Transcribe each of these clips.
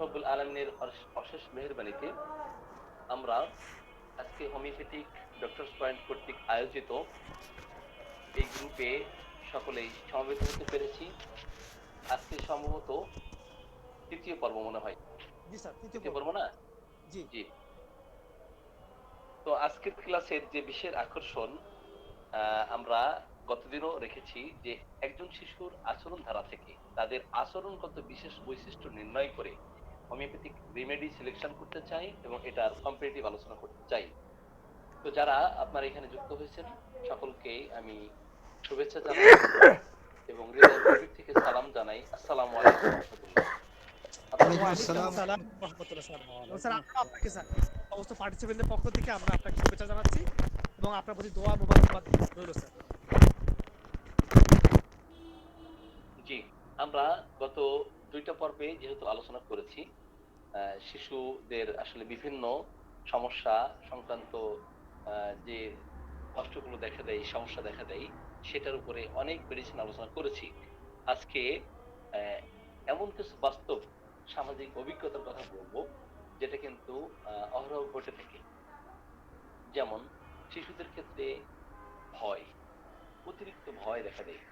রব্বুল আলামিনের অশেষ মেহেরবানিতে আমরা আজকে হোমিওপ্যাথিক ডক্টরস পয়েন্ট কর্তৃক আয়োজিত এই গ্রুপে সকলেই সমবেত হতে পেরেছি। আজকে সম্ভবত তৃতীয় পর্ব মনে হয়। জি স্যার, তৃতীয় তৃতীয় পর্ব। পর্ব না? জি জি। তো আজকের ক্লাসের যে বিশেষ আকর্ষণ আমরা গতদিনও রেখেছি যে একজন শিশুর আচরণ ধারা থেকে তাদের আচরণগত বিশেষ বৈশিষ্ট্য নির্ণয় করে হোমিওপ্যাথিক রিমেডি সিলেকশন করতে চাই এবং এটার কম্পারেটিভ আলোচনা করতে চাই। তো যারা আপনারা এখানে যুক্ত হয়েছেন সকলকে আমি শুভেচ্ছা জানাই এবং হৃদয়ের গভীর থেকে সালাম জানাই। আসসালামু আলাইকুম রহমতুল্লাহ। আপনাদের ওয়ালাইকুম ওয়ালাইকুম আসসালাম। আসসালাম রাহমাতুল্লাহ স্যার। স্যার আমরা আপনাকে স্যার সমস্ত পার্টিসিপেন্টদের পক্ষ থেকে আমরা আপনাকে শুভেচ্ছা জানাচ্ছি এবং আপনার প্রতি দোয়া মোবারকবাদ রইল স্যার। জি, আমরা গত দুইটা পর্বে যেহেতু আলোচনা করেছি শিশুদের আসলে বিভিন্ন সমস্যা সংক্রান্ত যে কষ্টগুলো দেখা দেয়, সমস্যা দেখা দেয়, সেটার উপরে অনেক মেডিসিন আলোচনা করেছি। আজকে আহ, এমন কিছু বাস্তব সামাজিক অভিজ্ঞতার কথা বলবো যেটা কিন্তু অহরহ ঘটে থাকে। যেমন শিশুদের ক্ষেত্রে ভয়, অতিরিক্ত ভয় দেখা দেয়।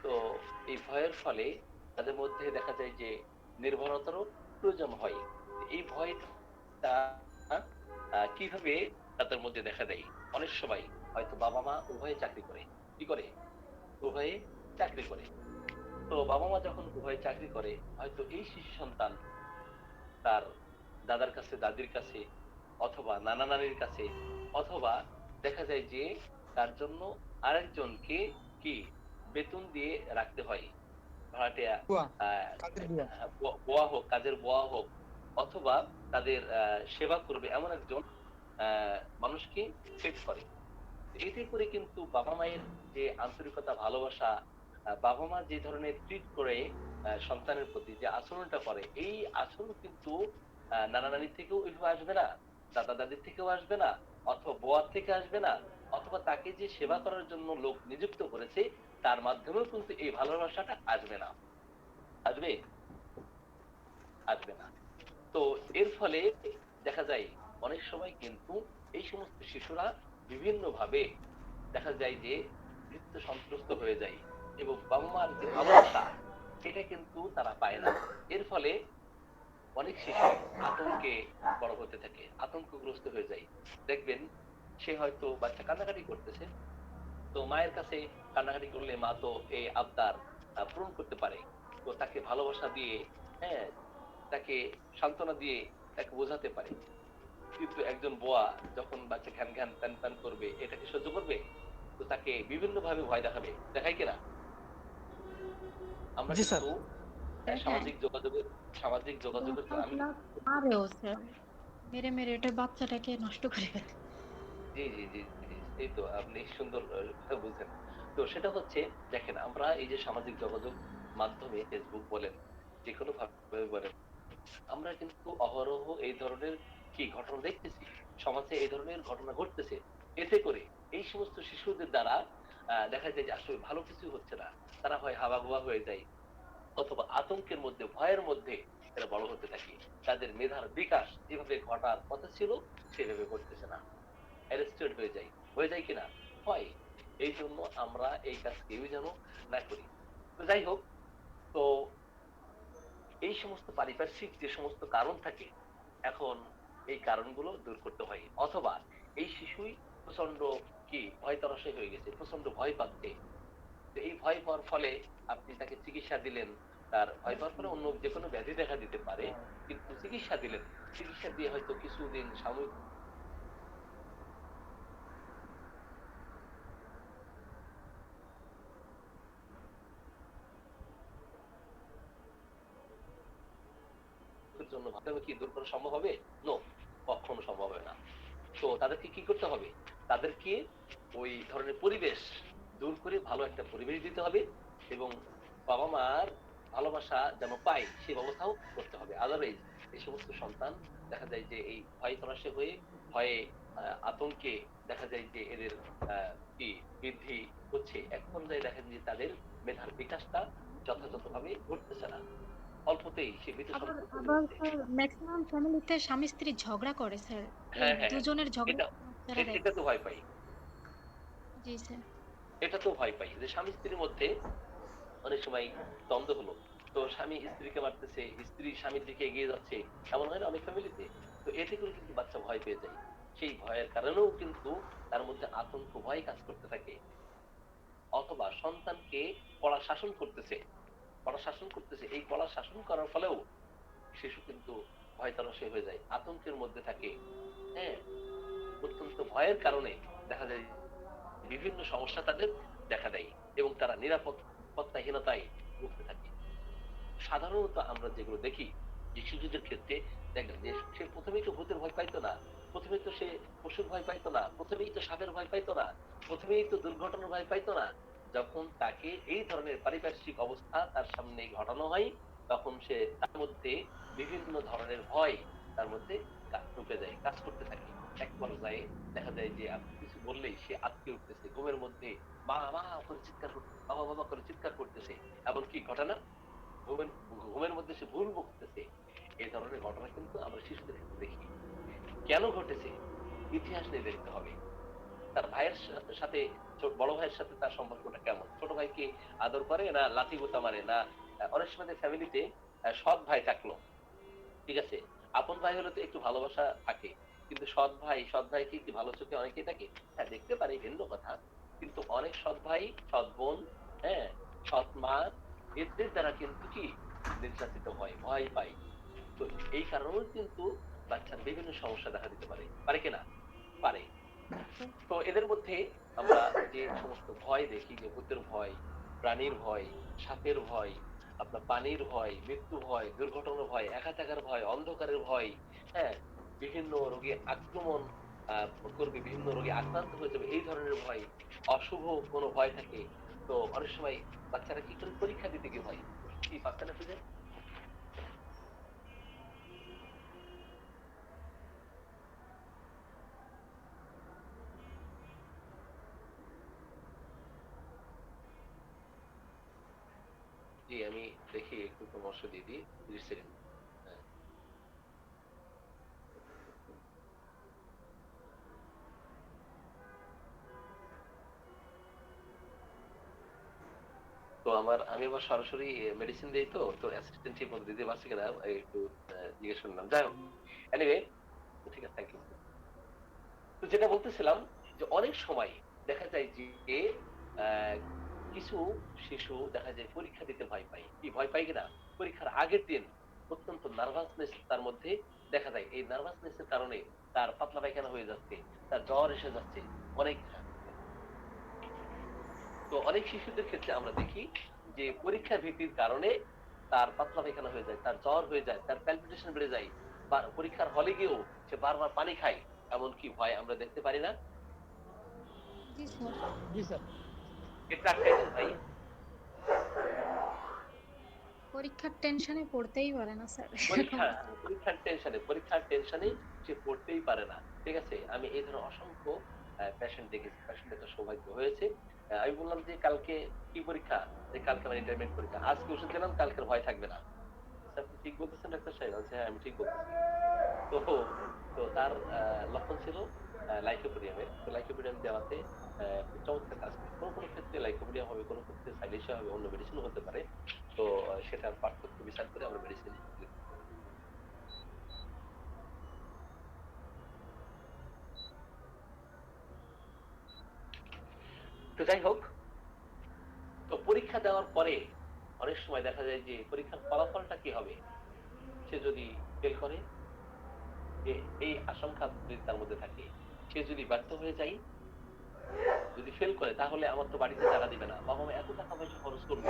তো এই ভয়ের ফলে তাদের মধ্যে দেখা যায় যে নির্ভরতারও প্রয়োজন হয়। এই ভয়টা কিভাবে তাদের মধ্যে দেখা দেয়? অনেক সময় হয়তো বাবা মা উভয়ে চাকরি করে। কি করে? উভয়ে চাকরি করে। তো বাবা মা যখন উভয়ে চাকরি করে হয়তো এই শিশু সন্তান তার দাদার কাছে, দাদির কাছে, অথবা নানা নানির কাছে, অথবা দেখা যায় যে তার জন্য আরেকজনকে কি বেতন দিয়ে রাখতে হয়, ভাড়াটিয়া। বুয়া, আহ, কাদের বুয়া? বোয়া হোক, কাজের বোয়া হোক, অথবা তাদের সেবা করবে এমন একজন মানুষকে সেট করে। এতে করে কিন্তু বাবা মায়ের যে আন্তরিকতা, ভালোবাসা, বাবা মা যে ধরনের ট্রিট করে সন্তানের প্রতি যে আচরণটা করে, এই আচরণ কিন্তু নানা নানির থেকেও ওইভাবে আসবে না, দাদা দাদির থেকেও আসবে না, অথবা বোয়ার থেকে আসবে না, অথবা তাকে যে সেবা করার জন্য লোক নিযুক্ত করেছে তার মাধ্যমেও কিন্তু এই ভালোবাসাটা আসবে না। আসবে? আসবে না। তো এর ফলে দেখা যায় অনেক সময় কিন্তু এই সমস্ত শিশুরা বিভিন্ন ভাবে দেখা যায় যে ভীত সন্ত্রস্ত হয়ে যায় এবং বাবা মার যে ভালোবাসা এটা কিন্তু তারা পায় না। এর ফলে অনেক শিশু আতঙ্কে বড় হতে থাকে, আতঙ্কগ্রস্ত হয়ে যায়। দেখবেন সে হয়তো বাচ্চা কান্নাকাটি করতেছে, তো মায়ের কাছে কান্নাকাটি করলে মা তো এই আবদার পূরণ করতে পারে। তো তাকে ভালোবাসা দিয়ে, হ্যাঁ, তাকে সান্ত্বনা দিয়ে তাকে বোঝাতে পারে। কিন্তু একজন বোয়া যখন বাচ্চা ঘ্যান ঘ্যান প্যান প্যান করবে, এটাকে সহ্য করবে? তো তাকে বিভিন্ন ভাবে ভয় দেখাবে, দেখায় কিনা? আমরা জি স্যার। কিন্তু হ্যাঁ, হ্যাঁ। সামাজিক যোগাযোগের আমি প্লাস মারেও স্যার। মেরে মেরে এটা বাচ্চাটাকে নষ্ট করে ফেলে। জি জি জি জি, এই তো আপনি সুন্দর কথা বলছেন। তো সেটা হচ্ছে, দেখেন আমরা এই যে সামাজিক যোগাযোগ মাধ্যমে ফেসবুক বলেন, যে কোনো ভাবে বলেন, আমরা কিন্তু অহরহ এই ধরনের কি ঘটনা দেখতেছি, সমাজে এই ধরনের ঘটনা ঘটতেছে। এতে করে এই সমস্ত শিশুদের দ্বারা দেখা যায় যে আসলে ভালো কিছু হচ্ছে না। তারা হয় হাবাগোবা হয়ে যায়, অথবা আতঙ্কের মধ্যে, ভয়ের মধ্যে তারা বড় হতে থাকে। তাদের মেধার বিকাশ যেভাবে ঘটার কথা ছিল সেভাবে ঘটতেছে না, অ্যারেস্টেড হয়ে যায় কিনা? হয়। এই জন্য আমরা এই কাজ কেউই যেন না করি। তো যাই হোক, তো এই সমস্ত পারিপার্শ্বিক যে সমস্ত কারণ থাকে, এখন এই কারণগুলো দূর করতে হয়, অথবা এই শিশুই প্রচন্ড কি ভয় তরসে হয়ে গেছে, প্রচন্ড ভয় পাচ্ছে। তো এই ভয় পাওয়ার ফলে আপনি তাকে চিকিৎসা দিলেন, তার ভয় পাওয়ার ফলে অন্য যে কোনো ব্যাধি দেখা দিতে পারে, কিন্তু চিকিৎসা দিলেন, চিকিৎসা দিয়ে হয়তো কিছুদিন সাময়িক জন্য ভাবে কি দূর করা সম্ভব হবে? নো, কখনো সম্ভব হবে না। তো তাদেরকে কি করতে হবে? তাদেরকে ওই ধরনের পরিবেশ দূর করে ভালো একটা পরিবেশ দিতে হবে এবং বাবা মার ভালোবাসা যেন পায় সেই ব্যবস্থাও করতে হবে। আদারওয়াইজ এই সমস্ত সন্তান দেখা যায় যে এই ভয় ত্রাসে হয়ে, ভয়ে, আতঙ্কে দেখা যায় যে এদের কি বৃদ্ধি হচ্ছে, এক পর্যায়ে দেখা যায় যে তাদের মেধার বিকাশটা যথাযথভাবে ঘটতেছে না। অল্পতেই সে মৃত আবার সম্পর্ক করে আবার ফেলে। স্যার ম্যাক্সিমাম ফ্যামিলিতে স্বামী স্ত্রী ঝগড়া করে স্যার। এই হ্যাঁ, হ্যাঁ, হ্যাঁ। দুজনের ঝগড়া এটা বাচ্চারা দেয়। এটা তো ভয় পাই। জি স্যার। এটা তো ভয় পাই যে স্বামী-স্ত্রীর মধ্যে অনেক সময় দ্বন্দ্ব হলো। তো স্বামী স্ত্রীকে মারতেছে, স্ত্রী স্বামীর দিকে এগিয়ে যাচ্ছে। এমন হয় না অনেক ফ্যামিলিতে? তো এতে করে কিন্তু বাচ্চা ভয় পেয়ে যায়। সেই ভয়ের কারণেও কিন্তু তার মধ্যে আতঙ্ক ভয় কাজ করতে থাকে। অথবা সন্তানকে কড়া শাসন করতেছে। কড়া শাসন করতেছে। এই কড়া শাসন করার ফলেও শিশু কিন্তু ভয়তারসে হয়ে যায়। আতঙ্কের মধ্যে থাকে। হ্যাঁ? অত্যন্ত ভয়ের কারণে দেখা যায় বিভিন্ন সমস্যা তাদের দেখা দেয় এবং তারা নিরাপত্তাহীনতায় ভুগতে থাকে। সাধারণত আমরা যেগুলো দেখি যে শিশুদের ক্ষেত্রে দেখবেন যে সে প্রথমেই তো ভূতের ভয় পাইতো না। প্রথমেই তো সে পশুর ভয় পাইতো না। প্রথমেই তো সাপের ভয় পাইতো না। প্রথমেই তো দুর্ঘটনার ভয় পাইতো না। যখন তাকে এই ধরনের পারিপার্শ্বিক অবস্থা তার সামনে ঘটানো হয়, তখন সে তার মধ্যে বিভিন্ন ধরনের ভয় তার মধ্যে ঢুকে যায়, কাজ করতে থাকে। এক পর্যায়ে দেখা যায় যে আপনি কিছু বললেই সে আঁতকে উঠতেছে। ঘুমের মধ্যে মা, মা করে চিৎকার করতেছে, বাবা, বাবা করে চিৎকার করতেছে। এমনকি ঘটনা ঘুমের ঘুমের মধ্যে সে ভুল বকতেছে। এই ধরনের ঘটনা কিন্তু আমরা শিশুদের ক্ষেত্রে দেখি। কেন ঘটেছে? ইতিহাস নিয়ে দেখতে হবে। তার ভাইয়ের সাথে বড় ভাইয়ের সাথে তার সম্পর্কটা কেমন? ছোট ভাইকে আদর করে না লাথি বোতা মারে না অনেক সময় ফ্যামিলিতে সৎ ভাই থাকলো। ঠিক আছে? আপন ভাই হলে তো একটু ভালোবাসা থাকে। কিন্তু সৎ ভাইকে কি ভালো চোখে অনেকেই দেখে? হ্যাঁ, দেখতে পারে ভিন্ন কথা। কিন্তু অনেক সৎ ভাই, সৎ বোন, হ্যাঁ, সৎ মা এদের দ্বারা কিন্তু কি নির্যাতিত হয়, ভয় পায়। তো এই কারণেও কিন্তু বাচ্চার বিভিন্ন সমস্যা দেখা দিতে পারে। পারে কিনা? পারে। তো এদের মধ্যে আমরা যে সমস্ত ভয় দেখি যে ভূতের ভয়, প্রাণীর ভয়, সাপের ভয়, আপনার পানির ভয়, মৃত্যু ভয়, দুর্ঘটনার ভয়, একা থাকার ভয়, অন্ধকারের ভয়, হ্যাঁ, বিভিন্ন রোগে আক্রমণ করবে, বিভিন্ন রোগে আক্রান্ত হয়ে যাবে এই ধরনের ভয়, অশুভ কোনো ভয় থাকে। তো অনেক সময় বাচ্চারা কি করে পরীক্ষা দিতে গিয়ে ভয় কি পাচ্ছে না খুঁজে? জি, আমি দেখি একটু পরামর্শ দিয়ে দিই 30 সেকেন্ড। হ্যাঁ। তো আমি আবার সরাসরি মেডিসিন দেই তো অ্যাসিস্ট্যান্ট ঠিক মতো দিতে পারছি কিনা একটু জিজ্ঞেস করলাম। যাই হোক, এনিওয়ে ঠিক আছে, থ্যাংক ইউ। তো যেটা বলতেছিলাম যে অনেক সময় দেখা যায় যে আহ, কিছু শিশু দেখা যায় পরীক্ষা দিতে ভয় পায়। কি ভয় পায় কিনা? পরীক্ষার আগের দিন অত্যন্ত নার্ভাসনেস তার মধ্যে দেখা যায়। এই নার্ভাসনেস এর কারণে তার পাতলা পায়খানা হয়ে যাচ্ছে, তার জ্বর এসে যাচ্ছে অনেক। তো অনেক শিশুদের ক্ষেত্রে আমরা দেখি যে পরীক্ষার ভীতির কারণে তার পাতলা পায়খানা হয়ে যায়, তার জ্বর হয়ে যায়, তার প্যালপিটেশন বেড়ে যায়, বা পরীক্ষার হলে গিয়েও সে বারবার পানি খায়। এমনকি ভয় আমরা দেখতে পারি না? জি স্যার। জি স্যার। এটা আটকাইলেন ভাই। পরীক্ষার টেনশনে পড়তেই পারে না স্যার এরকম। পরীক্ষার টেনশনে সে পড়তেই পারে না। ঠিক আছে? আমি এই ধরনের অসংখ্য পেশেন্ট দেখেছি। পেশেন্ট একটা সৌভাগ্য হয়েছে। আমি বললাম যে কালকে কি পরীক্ষা? যে কালকে আমার ইন্টারমিডিয়েট পরীক্ষা। আজকে ওষুধ দিলাম, কালকের ভয় থাকবে না। আচ্ছা, আপনি ঠিক বলতেছেন ডাক্তার সাহেব? বলছে, হ্যাঁ, আমি ঠিক বলতেছি। তো তো তার লক্ষণ ছিল লাইকোপোডিয়ামের। তো লাইকোপোডিয়াম দেওয়াতে খুব চমৎকার কাজ করে। কোনো ক্ষেত্রে লাইকোপোডিয়াম হবে, কোনো ক্ষেত্রে সাইলেশিয়া হবে, অন্য মেডিসিনও হতে পারে। তো সেটার পার্থক্য বিচার করে আমরা মেডিসিন। তো যাই হোক, তো পরীক্ষা দেওয়ার পরে অনেক সময় দেখা যায় যে পরীক্ষার ফলাফলটা কি হবে? সে যদি ফেল করে, যে এই আশঙ্কা যদি তার মধ্যে থাকে, সে যদি ব্যর্থ হয়ে যায়, যদি ফেল করে তাহলে আমার তো বাড়িতে টাকা দিবে না, বাবা মা এত টাকা পয়সা খরচ করলো,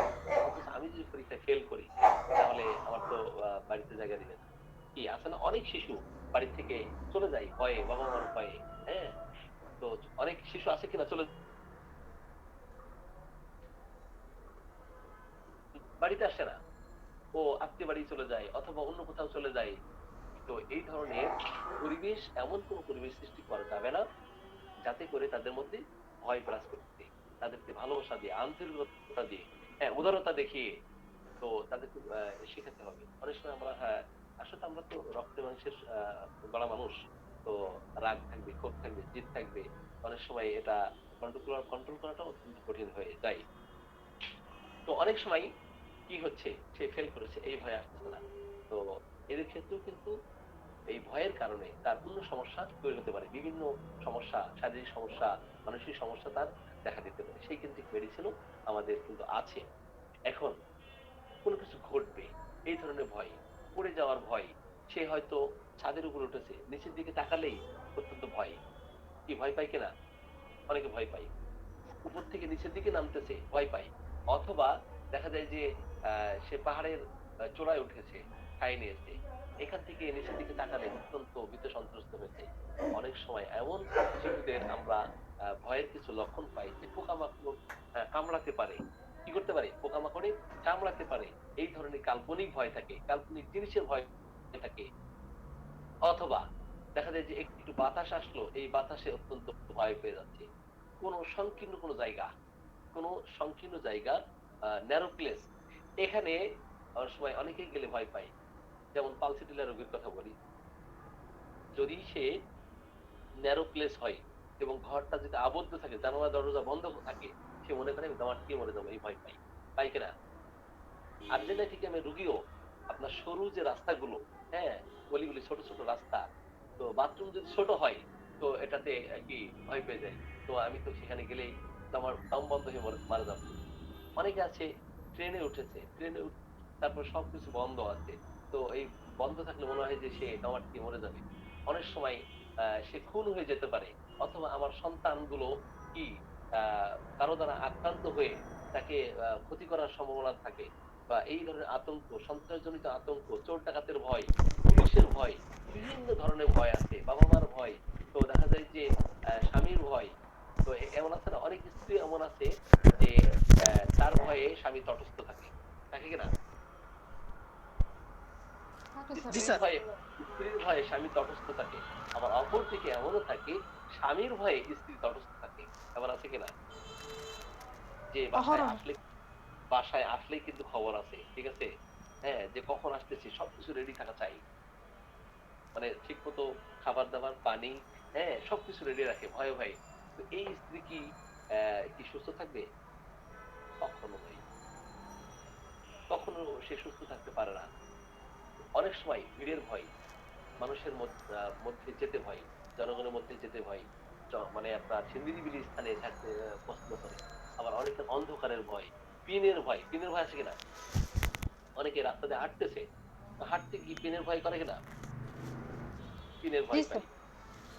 অথচ আমি যদি পরীক্ষায় ফেল করি তাহলে আমার তো বাড়িতে জায়গা দিবে না। কি আছে না অনেক শিশু বাড়ি থেকে চলে যায় ভয়ে, বাবা মার ভয়ে। হ্যাঁ, তো অনেক শিশু আছে কিনা চলে বাড়িতে আসে না, ও আত্মীয় বাড়ি চলে যায় অথবা অন্য কোথাও চলে যায়। তো এই ধরনের পরিবেশ, এমন কোন পরিবেশ সৃষ্টি করা যাবে না যাতে করে তাদের মধ্যে ভয় বিরাজ করতে, তাদেরকে ভালোবাসা দিয়ে, আন্তরিকতা দিয়ে, হ্যাঁ, উদারতা দেখিয়ে তো তাদেরকে শেখাতে হবে। অনেক সময় আমরা হ্যাঁ, আসলে আমরা তো রক্তে মাংসের গড়া মানুষ। তো রাগ থাকবে, ক্ষোভ থাকবে, জিদ থাকবে। অনেক সময় এটা কন্ট্রোল করাটা অত্যন্ত কঠিন হয়ে যায়। তো অনেক সময় কি হচ্ছে? সে ফেল করেছে, এই ভয় আসতেছে না। তো এদের ক্ষেত্রেও কিন্তু এই ভয়ের কারণে তার অন্য সমস্যা তৈরি হতে পারে। বিভিন্ন সমস্যা, শারীরিক সমস্যা, মানসিক সমস্যা তার দেখা দিতে পারে। সেই কেন্দ্রিক মেডিসিনও আমাদের কিন্তু আছে। এখন কোনো কিছু ঘটবে, এই ধরনের ভয়, পড়ে যাওয়ার ভয়। সে হয়তো ছাদের উপরে উঠেছে, নিচের দিকে তাকালেই অত্যন্ত ভয়। কি ভয় পায় কিনা? অনেকে ভয় পায়। উপর থেকে নিচের দিকে নামতেছে, ভয় পায়। অথবা দেখা যায় যে সে পাহাড়ের চূড়ায় উঠেছে, ঠাঁই নিয়েছে। এখান থেকে নিচের দিকে তাকালে অত্যন্ত ভীত সন্ত্রস্ত হয়ে যায়। অনেক সময় এমন শিশুদের আমরা ভয়ের কিছু লক্ষণ পাই যে পোকামাকড় কামড়াতে পারে। কি করতে পারে? পোকামাকড়ে কামড়াতে পারে। এই ধরনের কাল্পনিক ভয় থাকে, কাল্পনিক জিনিসের ভয় থাকে। অথবা দেখা যায় যে একটু বাতাস আসলো, এই বাতাসে অত্যন্ত ভয় পেয়ে যাচ্ছে। কোনো জায়গা, কোনো সংকীর্ণ জায়গা, ন্যারো প্লেস, এখানে অনেক সময় অনেকেই গেলে ভয় পায়। যেমন পালসিটিলা রোগীর কথা বলি। যদি সে ন্যারো প্লেস হয় এবং ঘরটা যদি আবদ্ধ থাকে, জানালা দরজা বন্ধ থাকে, সে মনে করে আমি দাম আটকে মরে যাবো, এই ভয় পাই। পাই কিনা? আর্জেন্টাইটিকামের রোগীও আপনার সরু যে রাস্তাগুলো, হ্যাঁ, গলিগুলি ছোট ছোট রাস্তা, তো বাথরুম যদি ছোট হয় তো এটাতে কি ভয় পেয়ে যায়। তো আমি তো সেখানে গেলেই তো আমার দম বন্ধ হয়ে মারা যাবো। অনেকে আছে ট্রেনে উঠেছে, তারপর সবকিছু বন্ধ আছে। তো এই বন্ধ থাকলে মনে হয় যে সে দম আটকে মরে যাবে। অনেক সময় সে খুন হয়ে যেতে পারে। অথবা আমার সন্তানগুলো কি কারো দ্বারা আক্রান্ত হয়ে তাকে ক্ষতি করার সম্ভাবনা থাকে। বা এই ধরনের আতঙ্ক, সন্ত্রাসজনিত আতঙ্ক, চোর ডাকাতের ভয়, পুলিশের ভয়, বিভিন্ন ধরনের ভয় আছে। বাবা-মার ভয়। তো দেখা যায় যে স্বামীর ভয়। তো এমন আছে না, অনেক স্ত্রী এমন আছে যে তার ভয়ে স্বামী তটস্থ থাকে। থাকে কিনা? থাকে স্যার। জি স্যার। স্ত্রীর ভয়ে স্বামী তটস্থ থাকে। আবার অপর দিকে এমনও থাকে স্বামীর ভয়ে স্ত্রী তটস্থ থাকে। এমন আছে কিনা? যে অহরহ। বাসায় আসলেই কিন্তু খবর আছে। ঠিক আছে? হ্যাঁ, যে কখন আসতেছি সবকিছু রেডি থাকা চাই। মানে ঠিকমতো খাবার-দাবার, পানি, হ্যাঁ, সবকিছু রেডি রাখে ভয়ে ভয়ে। তো এই স্ত্রী কি সুস্থ থাকবে? কখনো নয়। কখনো সে সুস্থ থাকতে পারে না। অনেক সময় ভিড়ের ভয়, মানুষের মধ্যে যেতে ভয়, জনগণের মধ্যে যেতে ভয়। মানে আপনার সে নিরিবিলি স্থানে থাকতে পছন্দ করে। আবার অনেকের অন্ধকারের ভয়, পিনের ভয়। পিনের ভয় আছে কিনা? অনেকে রাস্তা দিয়ে হাঁটতেছে। হাঁটতে গিয়ে পিনের ভয় করে কিনা? পিনের জি ভয় স্যার। পায়।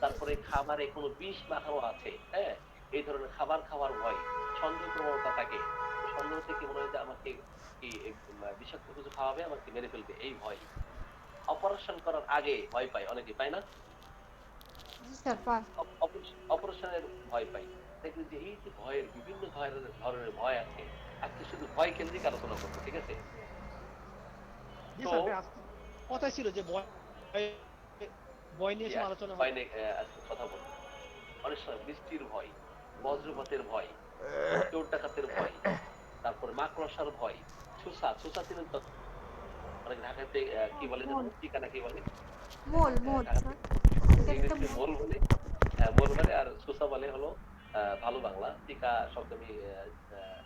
তারপরে খাবারে কোনো বিষ মাখানো আছে, হ্যাঁ? এই ধরনের খাবার খাওয়ার ভয়, সন্দেহ প্রবণতা থাকে। তো সন্দেহ থেকে মনে হয় যে আমাকে কি বিষাক্ত কিছু খাওয়াবে, আমাকে মেরে ফেলবে, এই ভয়। অপারেশন করার আগে ভয় পায় অনেকে, পায় না? জি স্যার, পায়। অপারেশনের ভয় পাই। দেখবেন যে এই যে ভয়ের বিভিন্ন ধরনের ভয় আছে, আজকে শুধু ভয় কেন্দ্রিক আলোচনা করবো, ঠিক আছে? জি তো স্যার, আজকে কথাই ছিল যে ভয়, ভয় নিয়ে জি, সব আজকে আলোচনা ভয় হবে। নিয়ে আজকে কথা বলবো। অনেক সময় বৃষ্টির ভয়, বজ্রপাতের ভয়, চোর ডাকাতের ভয়, তারপরে মাকড়সার ভয়, ছুঁচা চিনেন তো? অনেক ঢাকাতে কি বলে যেন, মোল, ঠিকানা কি বলে? মোল, মোল ঢাকাতে স্যার। এটা একটা ইংরেজিতে মোল। মোল বলে। হ্যাঁ, মোল বলে, আর ছুঁচা বলে হলো ভালো বাংলা। টিকা শব্দ আমি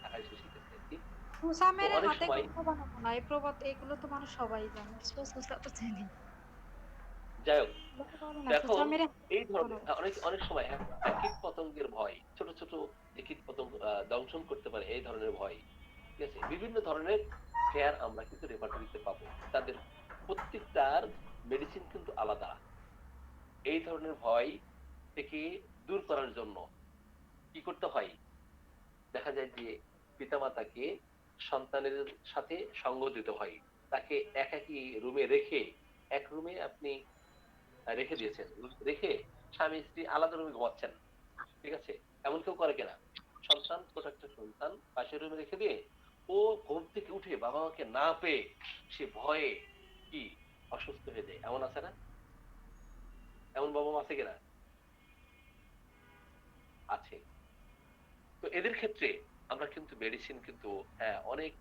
ঢাকায় এসে শিখেছি আরকি। সুসা তো মেরে অনেক হাতে সময় গন্ধ বানাবো না, এই প্রবাদ এগুলো তো মানুষ সবাই জানে। সুসা তো চিনি। যাই হোক, এগুলো তো পারবে তো না, সুসা এখন মেরে এই ধরনের করো। অনেক অনেক সময় কীট পতঙ্গের ভয়, ছোট ছোট যে কীট পতঙ্গ দংশন করতে পারে, এই ধরনের ভয়। ঠিক আছে? বিভিন্ন ধরনের কেয়ার আমরা কিন্তু রেপার্টরিতে পাবো। তাদের প্রত্যেকটার মেডিসিন কিন্তু আলাদা। এই ধরনের ভয় থেকে দূর করার জন্য কি করতে হয়? দেখা যায় যে পিতামাতাকে সন্তানের সাথে সঙ্গ দিতে হয়। তাকে একাকী রুমে রেখে, এক রুমে আপনি রেখে দিয়েছেন। রেখে স্বামী-স্ত্রী আলাদা রুমে ঘুমাচ্ছেন। ঠিক আছে? এমন কেউ করে কিনা? ছোট একটা সন্তান পাশের রুমে রেখে দিয়ে ও ঘুম থেকে উঠে বাবা-মাকে না পেয়ে সে ভয়ে কি অসুস্থ হয়ে যায়। এমন আছে না? এমন বাবা-মা আছে কিনা? আছে। তো এদের ক্ষেত্রে আমরা কিন্তু মেডিসিন কিন্তু হ্যাঁ, অনেক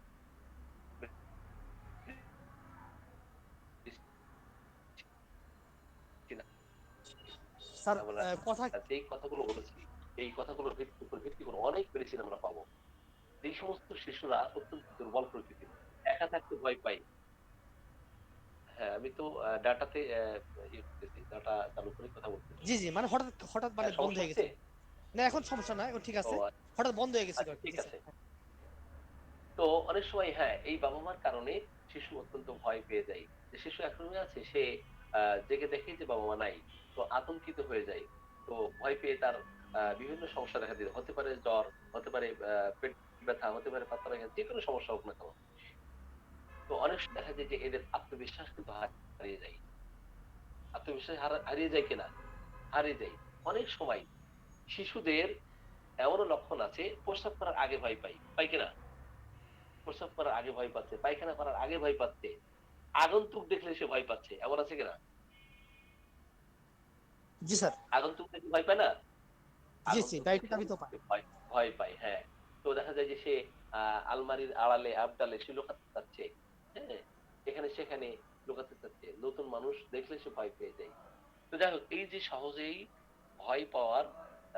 স্যার আমরা কথা যেই কথাগুলো বলেছি, এই কথাগুলোর উপর ভিত্তি করে অনেক মেডিসিন আমরা পাবো। যেই সমস্ত শিশুরা অত্যন্ত দুর্বল প্রকৃতির, একা থাকতে ভয় পায়। হ্যাঁ, আমি তো ডাটাতে ইয়ে করতেছি, ডাটা চালু করে কথা বলতেছি। জি, জি। মানে হঠাৎ হঠাৎ মানে বন্ধ সমস্যা হয়ে হচ্ছে? গেছিল। না এখন সমস্যা নাই। এখন ঠিক ও আছে। হঠাৎ বন্ধ হয়ে গেছিল আচ্ছা আরকি। ঠিক জি স্যার। আছে। তো অনেক সময় হ্যাঁ, এই বাবা-মার কারণে শিশু অত্যন্ত ভয় পেয়ে যায়। যে শিশু এক রুমে আছে, সে জেগে দেখে যে বাবা-মা নাই। তো আতঙ্কিত হয়ে যায়। তো ভয় পেয়ে তার বিভিন্ন সমস্যা দেখা দিবে। হতে পারে জ্বর, হতে পারে পেট ব্যথা, হতে পারে পাতলা পায়খানা, যেকোনো সমস্যা হোক না কেন। তো অনেক সময় দেখা যায় যে এদের আত্মবিশ্বাস কিন্তু হারিয়ে যায়। আত্মবিশ্বাস হারিয়ে যায় কিনা? হারিয়ে যায়। অনেক সময় শিশুদের এমনও লক্ষণ আছে, প্রস্রাব করার আগে ভয় পায়। পায় কিনা? প্রস্রাব করার আগে ভয় পাচ্ছে, পায়খানা করার আগে ভয় পাচ্ছে। আগন্তুক দেখলে সে ভয় পাচ্ছে। এমন আছে কিনা? জি স্যার। আগন্তুক দেখলে ভয় পায় না? জি, জি। আগন্তুক ডায়েরিটা দেখলেও আমি তো পাই। সে ভয় ভয় পায়, হ্যাঁ। তো দেখা যায় যে সে আলমারির আড়ালে আবডালে সে লুকাতে চাচ্ছে। হ্যাঁ? এখানে সেখানে লুকাতে চাচ্ছে। নতুন মানুষ দেখলে সে ভয় পেয়ে যায়। তো যাই হোক, এই যে সহজেই ভয় পাওয়ার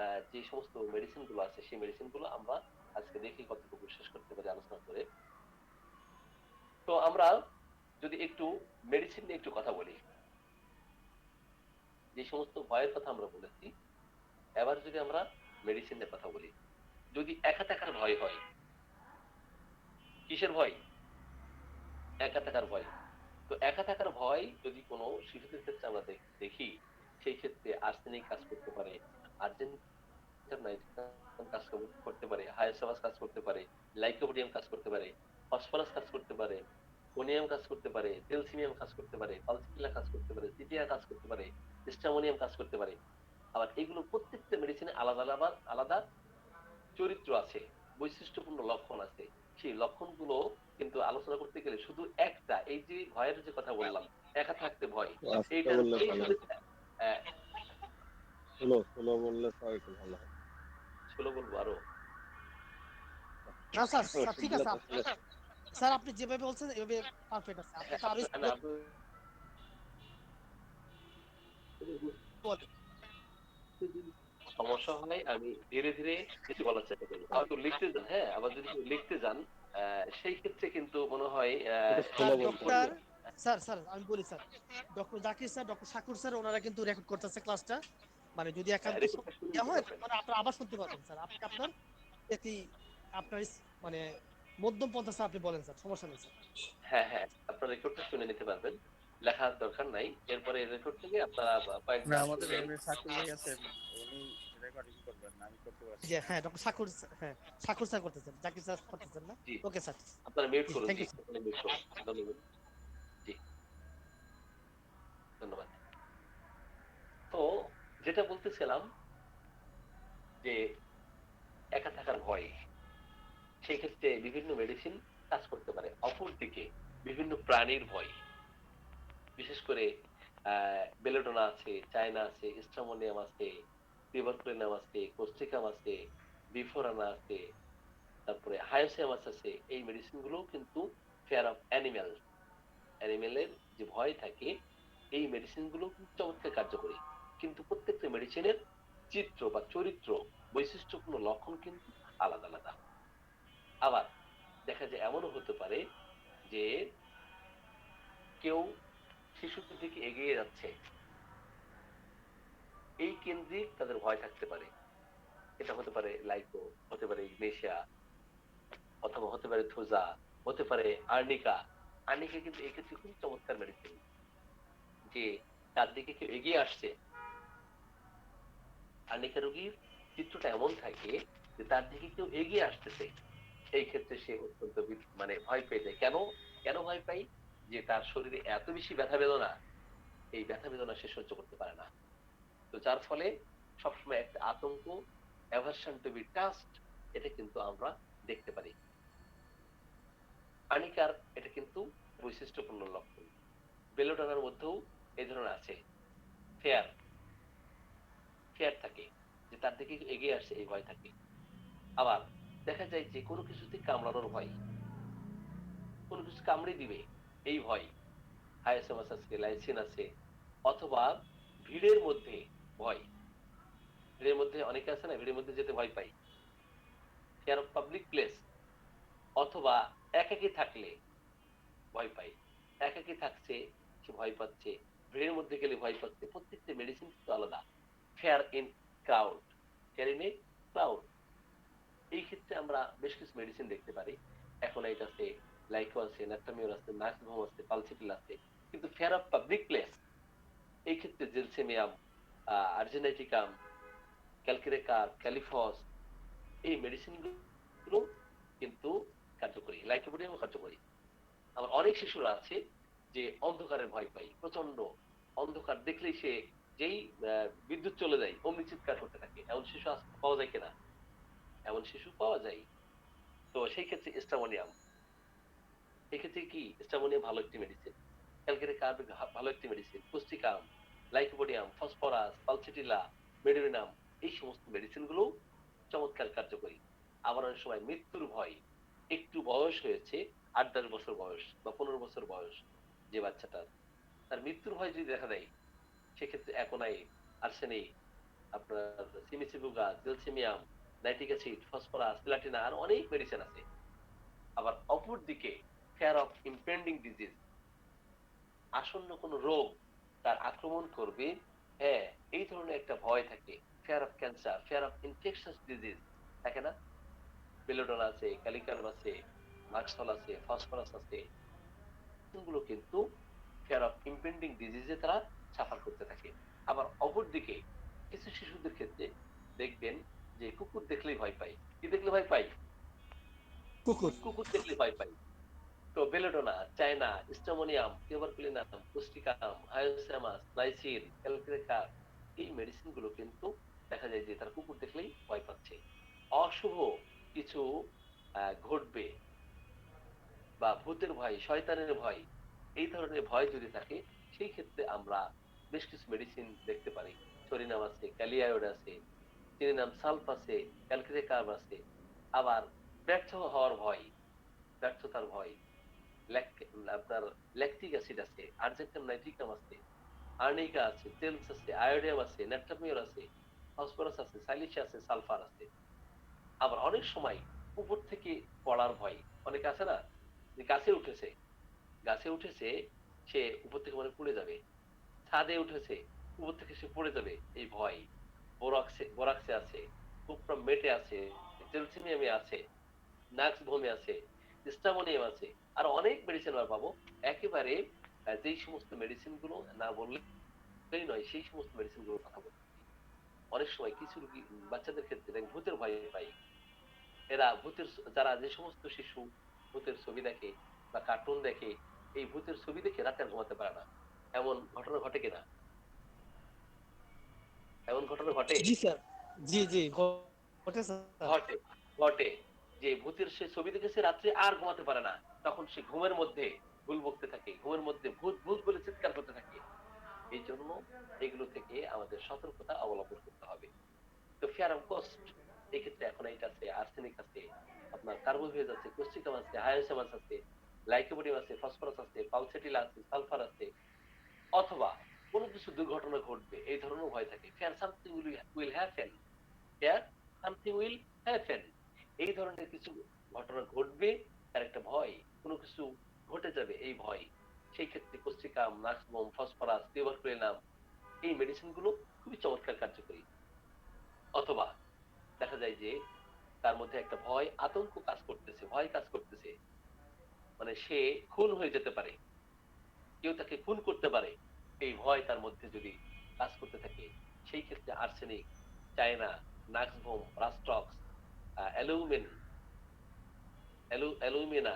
আ যে সমস্ত মেডিসিন গুলো আছে, সেই মেডিসিন গুলো আমরা আজকে দেখি কতটুকু বিশ্বাস করতে পারি আলোচনা করে। তো আমরা যদি একটু মেডিসিন নিয়ে একটু কথা বলি। যে সমস্ত ভয়ের কথা আমরা বলেছি, এবার যদি আমরা মেডিসিন নিয়ে কথা বলি। যদি একা থাকার ভয় হয়, কিসের ভয়? একা থাকার ভয়। তো একা থাকার ভয় যদি কোনো শিশুদের ক্ষেত্রে আমরা দেখি, সেই ক্ষেত্রে আর্সেনিক কাজ করতে পারে, আর্জেন্টাইন কাজ করতে পারে, হায়াসোবাস কাজ করতে পারে, লাইকোপোডিয়াম কাজ করতে পারে, ফসফরাস কাজ করতে পারে, ফোনিয়াম কাজ করতে পারে, ক্যালসিয়াম কাজ করতে পারে, পালসিটিলা কাজ করতে পারে, সিটিয়া কাজ করতে পারে, স্টামোনিয়াম কাজ করতে পারে। আবার এগুলো প্রত্যেকটা মেডিসিনে আলাদা, আলাদা আলাদা চরিত্র আছে, বৈশিষ্ট্যপূর্ণ লক্ষণ আছে। সেই লক্ষণগুলো কিন্তু আলোচনা করতে গেলে শুধু একটা, এই যে ভয়ের যে কথা বললাম, একা থাকতে ভয়, আস্তে এইটার বললে এই ভালো শুধু হতো। অ্যা স্লো, স্লো বললে তো আরেকটু ভালো হয়। ষোলো বলবো আরো? না স্যার, স্যার ঠিক ওষুধগুলো আছে। তো আসলে স্যার আপনি যেভাবে বলছেন এভাবে পারফেক্ট আছে। আপনি হ্যাঁ, তো আরো না স্পিডে আপনি বলেন। যদি সমস্যা হয় আমি ধীরে, ধীরে কিছু বলার চেষ্টা করব। হয়তো লিখতে যান, হ্যাঁ? আবার যদি কেউ লিখতে যান, সেই ক্ষেত্রে কিন্তু মনে হয় একটু একটু স্লো স্যার বলতে ডক্টর হবে। কঠিন। স্যার আমি বলি sir. Doctor Zakir sir, doctor Shakur sir ওনারা কিন্তু রেকর্ড করতেছে ক্লাসটা। মানে যদি একান্ত রেকর্ডটা শুনে ইয়া নিতে হয় পারবেন। মানে আপনারা আবার শুনতে পারবেন স্যার। আপনি আপনার এটি আপনার মানে মধ্যম পন্থা স্যার আপনি বলেন স্যার। সমস্যা নেই স্যার। হ্যাঁ, হ্যাঁ। আপনার রেকর্ডটা শুনে নিতে পারবেন। লেখার দরকার নাই। এরপরে রেকর্ড থেকে আপনারা না কয়েকবার আমাদের শুনবেন। এমনি শাকিল ভাই আছেন, উনি রেকর্ডিং করবেন না, আমি করতে পারছি যে না। হ্যাঁ, ডক্টর শাকুর হ্যাঁ, শাকুর স্যার করতেছেন। জাকির স্যার করতেছেন না? জি, ওকে স্যার। আপনারা মিউট জি, করুন। থ্যাংক জি, ইউ স্যার। আপনারা মিউট করুন। ধন্যবাদ। জি, ধন্যবাদ। তো যেটা বলতেছিলাম যে একা থাকার ভয়। সেই ক্ষেত্রে বিভিন্ন মেডিসিন কাজ করতে পারে। অপরদিকে বিভিন্ন প্রাণীর ভয়। বিশেষ করে বেলেডোনা আছে, চায়না আছে, স্ট্রামোনিয়াম আছে, পিভারক্লোনিয়াম আছে, কোস্টিকাম আছে, বিফোরানা আছে, তারপরে হায়োসিয়ামাস আছে। এই মেডিসিন গুলোও কিন্তু ফেয়ার অফ অ্যানিমাল, অ্যানিমেলের যে ভয় থাকে, এই মেডিসিন গুলো কিন্তু চমৎকার কার্যকরী। কিন্তু প্রত্যেকটা মেডিসিনের চিত্র বা চরিত্র, বৈশিষ্ট্যপূর্ণ লক্ষণ কিন্তু আলাদা, আলাদা। আবার দেখা যায় এমনও হতে পারে যে কেউ শিশুদের দিকে এগিয়ে যাচ্ছে, এই কেন্দ্রিক তাদের ভয় থাকতে পারে। এটা হতে পারে লাইকো, হতে পারে ইগনেশিয়া, অথবা হতে পারে থুজা, হতে পারে আর্নিকা। আর্নিকা কিন্তু এক্ষেত্রে খুব চমৎকার মেডিসিন, যে তার দিকে কেউ এগিয়ে আসছে। আর্নিকা রোগীর চিত্রটা এমন থাকে যে তার দিকে কেউ এগিয়ে আসতেছে। এই ক্ষেত্রে সে অত্যন্ত মানে ভয় পেয়ে যায়। কেন? কেন ভয় পাই? যে তার শরীরে এত বেশি ব্যথা বেদনা, এই ব্যথা বেদনা সে সহ্য করতে পারে না। তো যার ফলে সবসময় একটা আতঙ্ক, অ্যাভারশন টু বি টাচড, এটা কিন্তু আমরা দেখতে পারি। আনিকার এটা কিন্তু বৈশিষ্ট্যপূর্ণ লক্ষণ। বেলোডোনার মধ্যেও এই ধরনের আছে। ফেয়ার, ফেয়ার থাকে, যে তার দিকে এগিয়ে আসছে এই ভয় থাকে। আবার দেখা যায় যে কোনো কিছুতে কামড়ানোর ভয়, কোনো কিছু কামড়ে দিবে এই ভয়। হায়াসোমাস আছে, লাইসিন আছে, অথবা ভিড়ের মধ্যে ভয়। ভিড়ের মধ্যে অনেকে আছে না, ভিড়ের মধ্যে যেতে ভয় পাই, ফিয়ার অফ পাবলিক প্লেস, অথবা একাকী থাকলে ভয় পাই। একাকী থাকছে, সে ভয় পাচ্ছে, ভিড়ের মধ্যে গেলে ভয় পাচ্ছে। প্রত্যেকটা মেডিসিন কিন্তু আলাদা। Fair in crowd, fair in a crowd, এই ক্ষেত্রে আমরা বেশ কিছু মেডিসিন দেখতে পারি। অ্যাকোনাইট আছে, লাইকো আছে, ন্যাট্রামিওর আছে, নাক্সিভম আছে, পালসিটিল আছে। কিন্তু ফেয়ার অফ পাবলিক প্লেস, এই ক্ষেত্রে জেলসেমিয়াম, আর্জেনাইটিকাম, ক্যালকিরেকার, ক্যালিফস, এই মেডিসিন গুলো কিন্তু কার্যকরী, লাইকোপোডিয়ামও কার্যকরী। আবার অনেক শিশুরা আছে যে অন্ধকারের ভয় পায় প্রচন্ড, অন্ধকার দেখলেই সে যেই বিদ্যুৎ চলে যায় অমনি চিৎকার করতে থাকে। এমন শিশু পাওয়া যায় কিনা? এমন শিশু পাওয়া যায়। তো সেই ক্ষেত্রে স্টামোনিয়াম, এক্ষেত্রে কি স্টামোনিয়াম ভালো একটি মেডিসিন, ক্যালকেরে কার্ব ভালো একটি মেডিসিন, পুস্টিকাম, লাইকোপোডিয়াম, ফসফরাস, পালসিটিলা, মেডোরিনাম, এই সমস্ত মেডিসিন গুলো চমৎকার কার্যকরী। আবার অনেক সময় মৃত্যুর ভয়, একটু বয়স হয়েছে, 8-10 বছর বয়স বা 15 বছর বয়স, যে বাচ্চাটার তার মৃত্যুর ভয় যদি দেখা দেয়, সেক্ষেত্রে অ্যাকোনাইট, আর্সেনিক, আপনার cimicifuga, gelsemium, nitric acid, phosphorus, platina, আর অনেক মেডিসিন আছে। আবার অপর দিকে ফেয়ার অফ ইম্পেন্ডিং ডিজিজ, আসন্ন কোন রোগ তার আক্রমণ করবে, হ্যাঁ, এই ধরনের একটা ভয় থাকে। Fair of cancer, fair of infectious disease থাকে না, বেলোডোনা আছে, ক্যালিকার্ব আছে, মাক্সল আছে, ফসফরাস আছে, গুলো কিন্তু ফেয়ার অফ ইম্পেন্ডিং ডিজিজে তারা সাফার করতে থাকে। আবার অপরদিকে কিছু শিশুদের ক্ষেত্রে দেখবেন যে কুকুর দেখলেই ভয় পায়। কি দেখলে ভয় পায়? কুকুর। কুকুর দেখলে ভয় পায়। তো বেলোডোনা, চায়না, স্টামোনিয়াম, টিউবারকুলিনাম, পুস্টিকাম, হায়োসামাস, লাইসিন, ক্যালক্রেকার, এই মেডিসিন গুলো কিন্তু দেখা যায় যে তারা কুকুর দেখলেই ভয় পাচ্ছে। অশুভ কিছু ঘটবে, বা ভূতের ভয়, শয়তানের ভয়, এই ধরনের ভয় যদি থাকে, সেই ক্ষেত্রে আমরা বেশ কিছু মেডিসিন দেখতে পারি। সরিনাম আছে, ক্যালিয়াইড আছে, সিনিনাম সালফ আছে, ক্যালক্রিকার্ব আছে। আবার ব্যর্থ হওয়ার ভয়, ব্যর্থতার ভয়, আপনার ল্যাকটিক অ্যাসিড আছে, আর্জেন্টাম নাইট্রিকাম আছে, আর্নিকা আছে, তেলস আছে, আয়োডিয়াম আছে, ন্যাট্রামিওর আছে, ফসফরাস আছে, সাইলিশিয়া আছে, সালফার আছে। আবার অনেক সময় উপর থেকে পড়ার ভয়, অনেকে আছে না যে গাছে উঠেছে, গাছে উঠেছে, সে উপর থেকে মনে পড়ে যাবে, ছাদে উঠেছে, উপর থেকে সে পড়ে যাবে, এই ভয়। বোরাক্সে আছে, কুপ্রমেটে আছে, জেলসিমিয়ামে আছে, নাক্স ভোমে আছে, স্টামোনিয়াম আছে, আর অনেক মেডিসিন আমরা পাবো। একেবারে যেই সমস্ত মেডিসিন গুলো না বললেই নয়, সেই সমস্ত মেডিসিন গুলোর কথা বলবো। অনেক সময় কিছু রোগী, বাচ্চাদের ক্ষেত্রে দেখেন ভূতের ভয় পাই, এরা ভূতের, যারা যে সমস্ত শিশু ভূতের ছবি দেখে বা কার্টুন দেখে, এই ভূতের ছবি দেখে রাতে আর ঘুমাতে পারে না। এমন ঘটনা ঘটে কিনা? এমন ঘটনা ঘটে? জি স্যার, জি জি ঘটে স্যার। ঘটে, ঘটে। যে ভূতের সে ছবি দেখেছে, রাত্রে আর ঘুমাতে পারে না, তখন সে ঘুমের মধ্যে ভুল বকতে থাকে, ঘুমের মধ্যে ভূত ভূত বলে চিৎকার করতে থাকে। এই জন্য এগুলো থেকে আমাদের সতর্কতা অবলম্বন করতে হবে। তো ফেয়ার অফ কস্ট, এক্ষেত্রে এখন এইটা আছে, আর্সেনিক আছে, আপনার কার্বোভেজ আছে, কোস্টিকাম আছে, হায়োসামাস আছে, লাইকোপোডিয়াম আছে, ফসফরাস আছে, পালসেটিলা আছে, সালফার আছে। অথবা কোনো কিছু দুর্ঘটনা ঘটবে, এই ধরনের ভয় থাকে। Fair something will happen, fair something will happen, এই ধরনের কিছু ঘটনা ঘটবে, তার একটা ভয়, কোনো কিছু ঘটে যাবে, এই ভয়। সেই ক্ষেত্রে কোস্টিকাম, নাক্সিমাম, ফসফরাস, টিউবারকুলিনাম, এই মেডিসিন গুলো খুবই চমৎকার কার্যকরী। অথবা দেখা যায় যে তার মধ্যে একটা ভয়, আতঙ্ক কাজ করতেছে, ভয় কাজ করতেছে, মানে সে খুন হয়ে যেতে পারে, কেউ তাকে খুন করতে পারে, এই ভয় তার মধ্যে যদি কাজ করতে থাকে, সেই ক্ষেত্রে আর্সেনিক, চায়না, নাক্সভোম, রাস্টক্স, অ্যালুমিন, অ্যালুমিনা,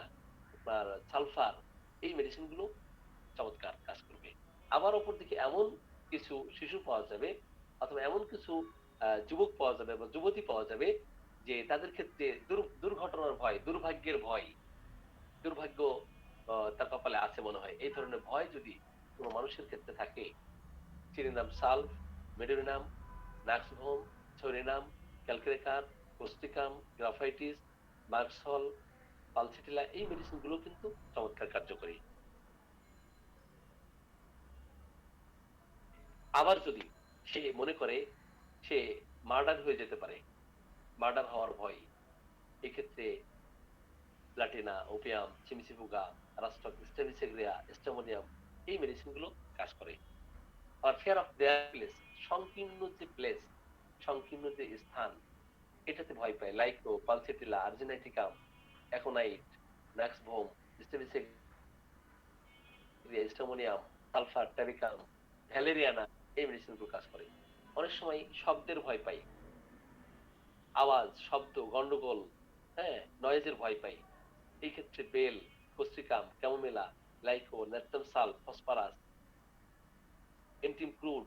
আপনার সালফার, এই মেডিসিন গুলো চমৎকার কাজ করবে। আবার অপরদিকে এমন কিছু শিশু পাওয়া যাবে, অথবা এমন কিছু যুবক পাওয়া যাবে বা যুবতী পাওয়া যাবে, যে তাদের ক্ষেত্রে দুর্ঘটনার ভয়, দুর্ভাগ্যের ভয়, দুর্ভাগ্য তার কপালে আছে মনে হয়, এই ধরনের ভয় যদি কোনো মানুষের ক্ষেত্রে থাকে, সিরিনাম solve, medorrhinum, নাক্সভোম, psorinum, ক্যালক্রেকার, Causticum, graphites, merc sol, pulsatilla, এই মেডিসিন গুলো কিন্তু চমৎকার কার্যকরী। আবার যদি সে মনে করে সে মার্ডার হয়ে যেতে পারে, মার্ডার হওয়ার ভয়। এক্ষেত্রে প্লাটিনা, ওপিয়াম, চিমিচিফুগা, রাস্টক, স্টেভিসেগ্রিয়া, স্টামোনিয়াম এই মেডিসিন গুলো কাজ করে। আর ফেয়ার অফ দেয়ার প্লেস, সংকীর্ণ যে প্লেস, সংকীর্ণ যে স্থান, এটাতে ভয় পায়। লাইকো, পালসেটিলা, আর্জেনাইটিকাম, অ্যাকোনাইট, ম্যাক্সভোম, স্টেভিসেগ্রিয়া, স্টামোনিয়াম, সালফার, ট্যাবিকাম, ভ্যালেরিয়ানা এই মেডিসিন গুলো কাজ করে। অনেক সময় শব্দের ভয় পাই, আওয়াজ, শব্দ, গন্ডগোল, হ্যাঁ, নয়েজের ভয় পাই। এই ক্ষেত্রে বেল, কস্ট্রিকাম, ক্যামোমিলা, লাইকো, ন্যাট্রাম সাল, ফসফরাস, এন্টিম ক্রুড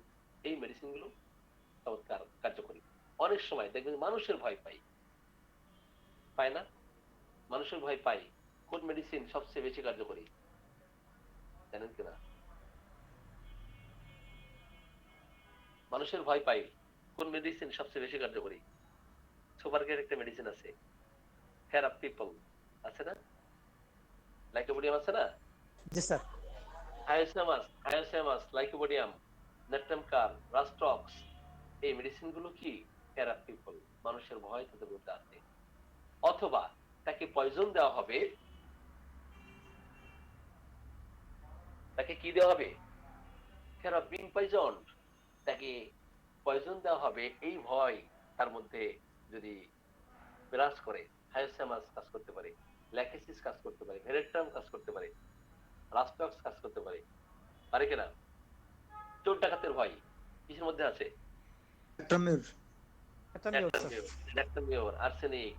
এই মেডিসিন গুলো চমৎকার কার্যকরী। অনেক সময় দেখবেন মানুষের ভয় পাই, পায় না? মানুষের ভয় পাই, কোন মেডিসিন সবচেয়ে বেশি কার্যকরী জানেন কিনা? মানুষের ভয় পাই, কোন মেডিসিন সবচেয়ে বেশি কার্যকরী? সুপারকের একটা মেডিসিন আছে, ফেয়ার অফ পিপল আছে না, লাইকোপোডিয়াম আছে না, জি স্যার। হায়োসেমাস, লাইকোপোডিয়াম, নেট্রামকার, রাস্টক্স এই মেডিসিন গুলো কি ফেয়ার অফ পিপল, মানুষের ভয় তাদের মধ্যে আছে। অথবা তাকে পয়জন দেওয়া হবে, তাকে কি দেওয়া হবে, ফেয়ার অফ বিং পয়জন, তাকে পয়জন দেওয়া হবে এই ভয় তার মধ্যে যদি বিরাজ করে। হায়োসেমাস কাজ করতে পারে, ল্যাকেসিস কাজ করতে পারে, ভেরেট্রাম কাজ করতে পারে, রাস্টক্স কাজ করতে পারে, পারে কিনা? চোর ডাকাতের ভয় কিসের মধ্যে আছে? ট্রামের এটা আমি স্যার। ল্যাকটামিওর, আর্সেনিক,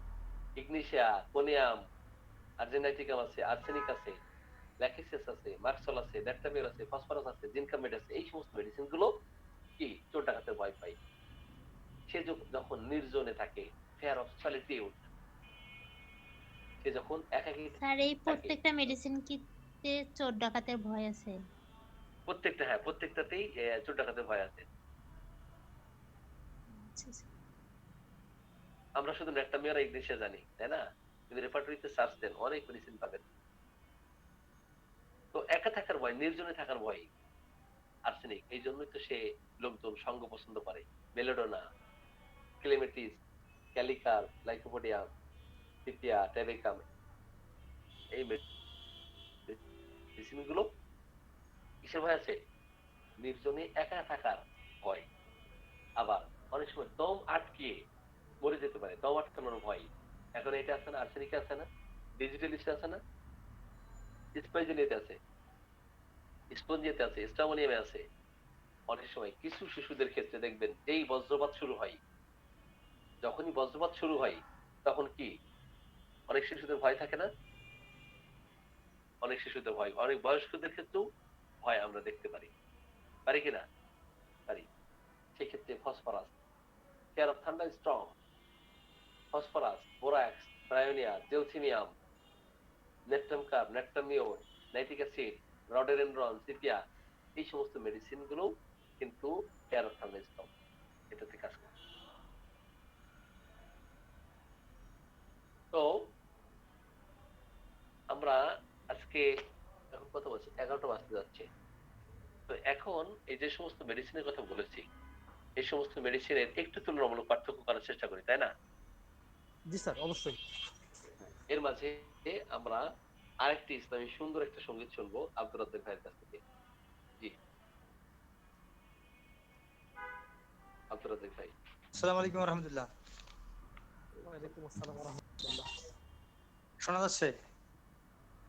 ইগনিশিয়া, কোনিয়াম, আর্জেনাইটিকাম আছে, আর্সেনিক আছে, ল্যাকেসিস আছে, মার্কসল আছে, ল্যাকটামিওর আছে, ফসফরাস আছে, জিনকামেট আছে। এই সমস্ত মেডিসিন গুলো কি চোর ডাকাতের ভয় পায়। সে যখন নির্জনে থাকে, ফেয়ার অফ সলিটিউড, সে যখন একাকী স্যার এই থাকে, প্রত্যেকটা মেডিসিন কি চোর ডাকাতের ভয় আছে? প্রত্যেকটা, হ্যাঁ প্রত্যেকটাতেই চোর ডাকাতের ভয় আছে। আচ্ছা, আচ্ছা। আমরা শুধু ল্যাকটামিওর আর ইগনিশিয়া জানি, তাই না? যদি রেপার্টরিতে সার্চ দেন অনেক মেডিসিন পাবেন। তো একা থাকার ভয়, নির্জনে থাকার ভয় আর্সেনিক, এই জন্যই তো সে লোকজন সঙ্গ পছন্দ করে। মেলোডোনা, ক্লেমেটিস, ক্যালিকার, লাইকোপোডিয়াম, সিপিয়া, টেবেকাম এই মেডিসিন গুলো কিসের ভয় আছে? নির্জনে একা থাকার ভয়। আবার অনেক সময় দম আটকিয়ে মরে যেতে পারে, দম আটকানোর ভয়। এখন এটা আছে না, আর্সেনিক আছে না, ডিজিটালিস্ট আছে না, স্পাইজেলিয়াতে আছে, স্পঞ্জিয়াতে আছে, স্টামোনিয়ামে আছে। অনেক সময় কিছু শিশুদের ক্ষেত্রে দেখবেন যেই বজ্রপাত শুরু হয়, যখনই বজ্রপাত শুরু হয় তখন কি অনেক শিশুদের ভয় থাকে না? অনেক শিশুদের ভয়, অনেক বয়স্কদের ক্ষেত্রেও ভয় আমরা দেখতে পারি, পারি কিনা? পারি। সেক্ষেত্রে phosphorus, fear of thunderstorm, phosphorus, borax, bryonia, gelsemium, natrum carb, natrum mur, nitric acid, rhododendron, sepia এই সমস্ত মেডিসিন গুলো কিন্তু কেয়ার অফ থান্ডার স্ট্রং এটাতে কাজ করে। তো আমরা আজকে এখন কত বলছি, 11টা বাজতে যাচ্ছে। তো এখন এই যে সমস্ত মেডিসিনের কথা বলেছি, এই সমস্ত মেডিসিনের একটু তুলনামূলক পার্থক্য করার চেষ্টা করি, তাই না? জি স্যার, অবশ্যই। এর মাঝে আমরা আরেকটি ইসলামী সুন্দর একটা সঙ্গীত শুনবো আব্দুর রাজ্জাক ভাইয়ের কাছ থেকে। জি, আব্দুর রাজ্জাক ভাই। আসসালামু আলাইকুম রহমতুল্লাহ। ওয়ালাইকুম আসসালাম ওয়া রাহমাতুল্লাহ। শোনা যাচ্ছে?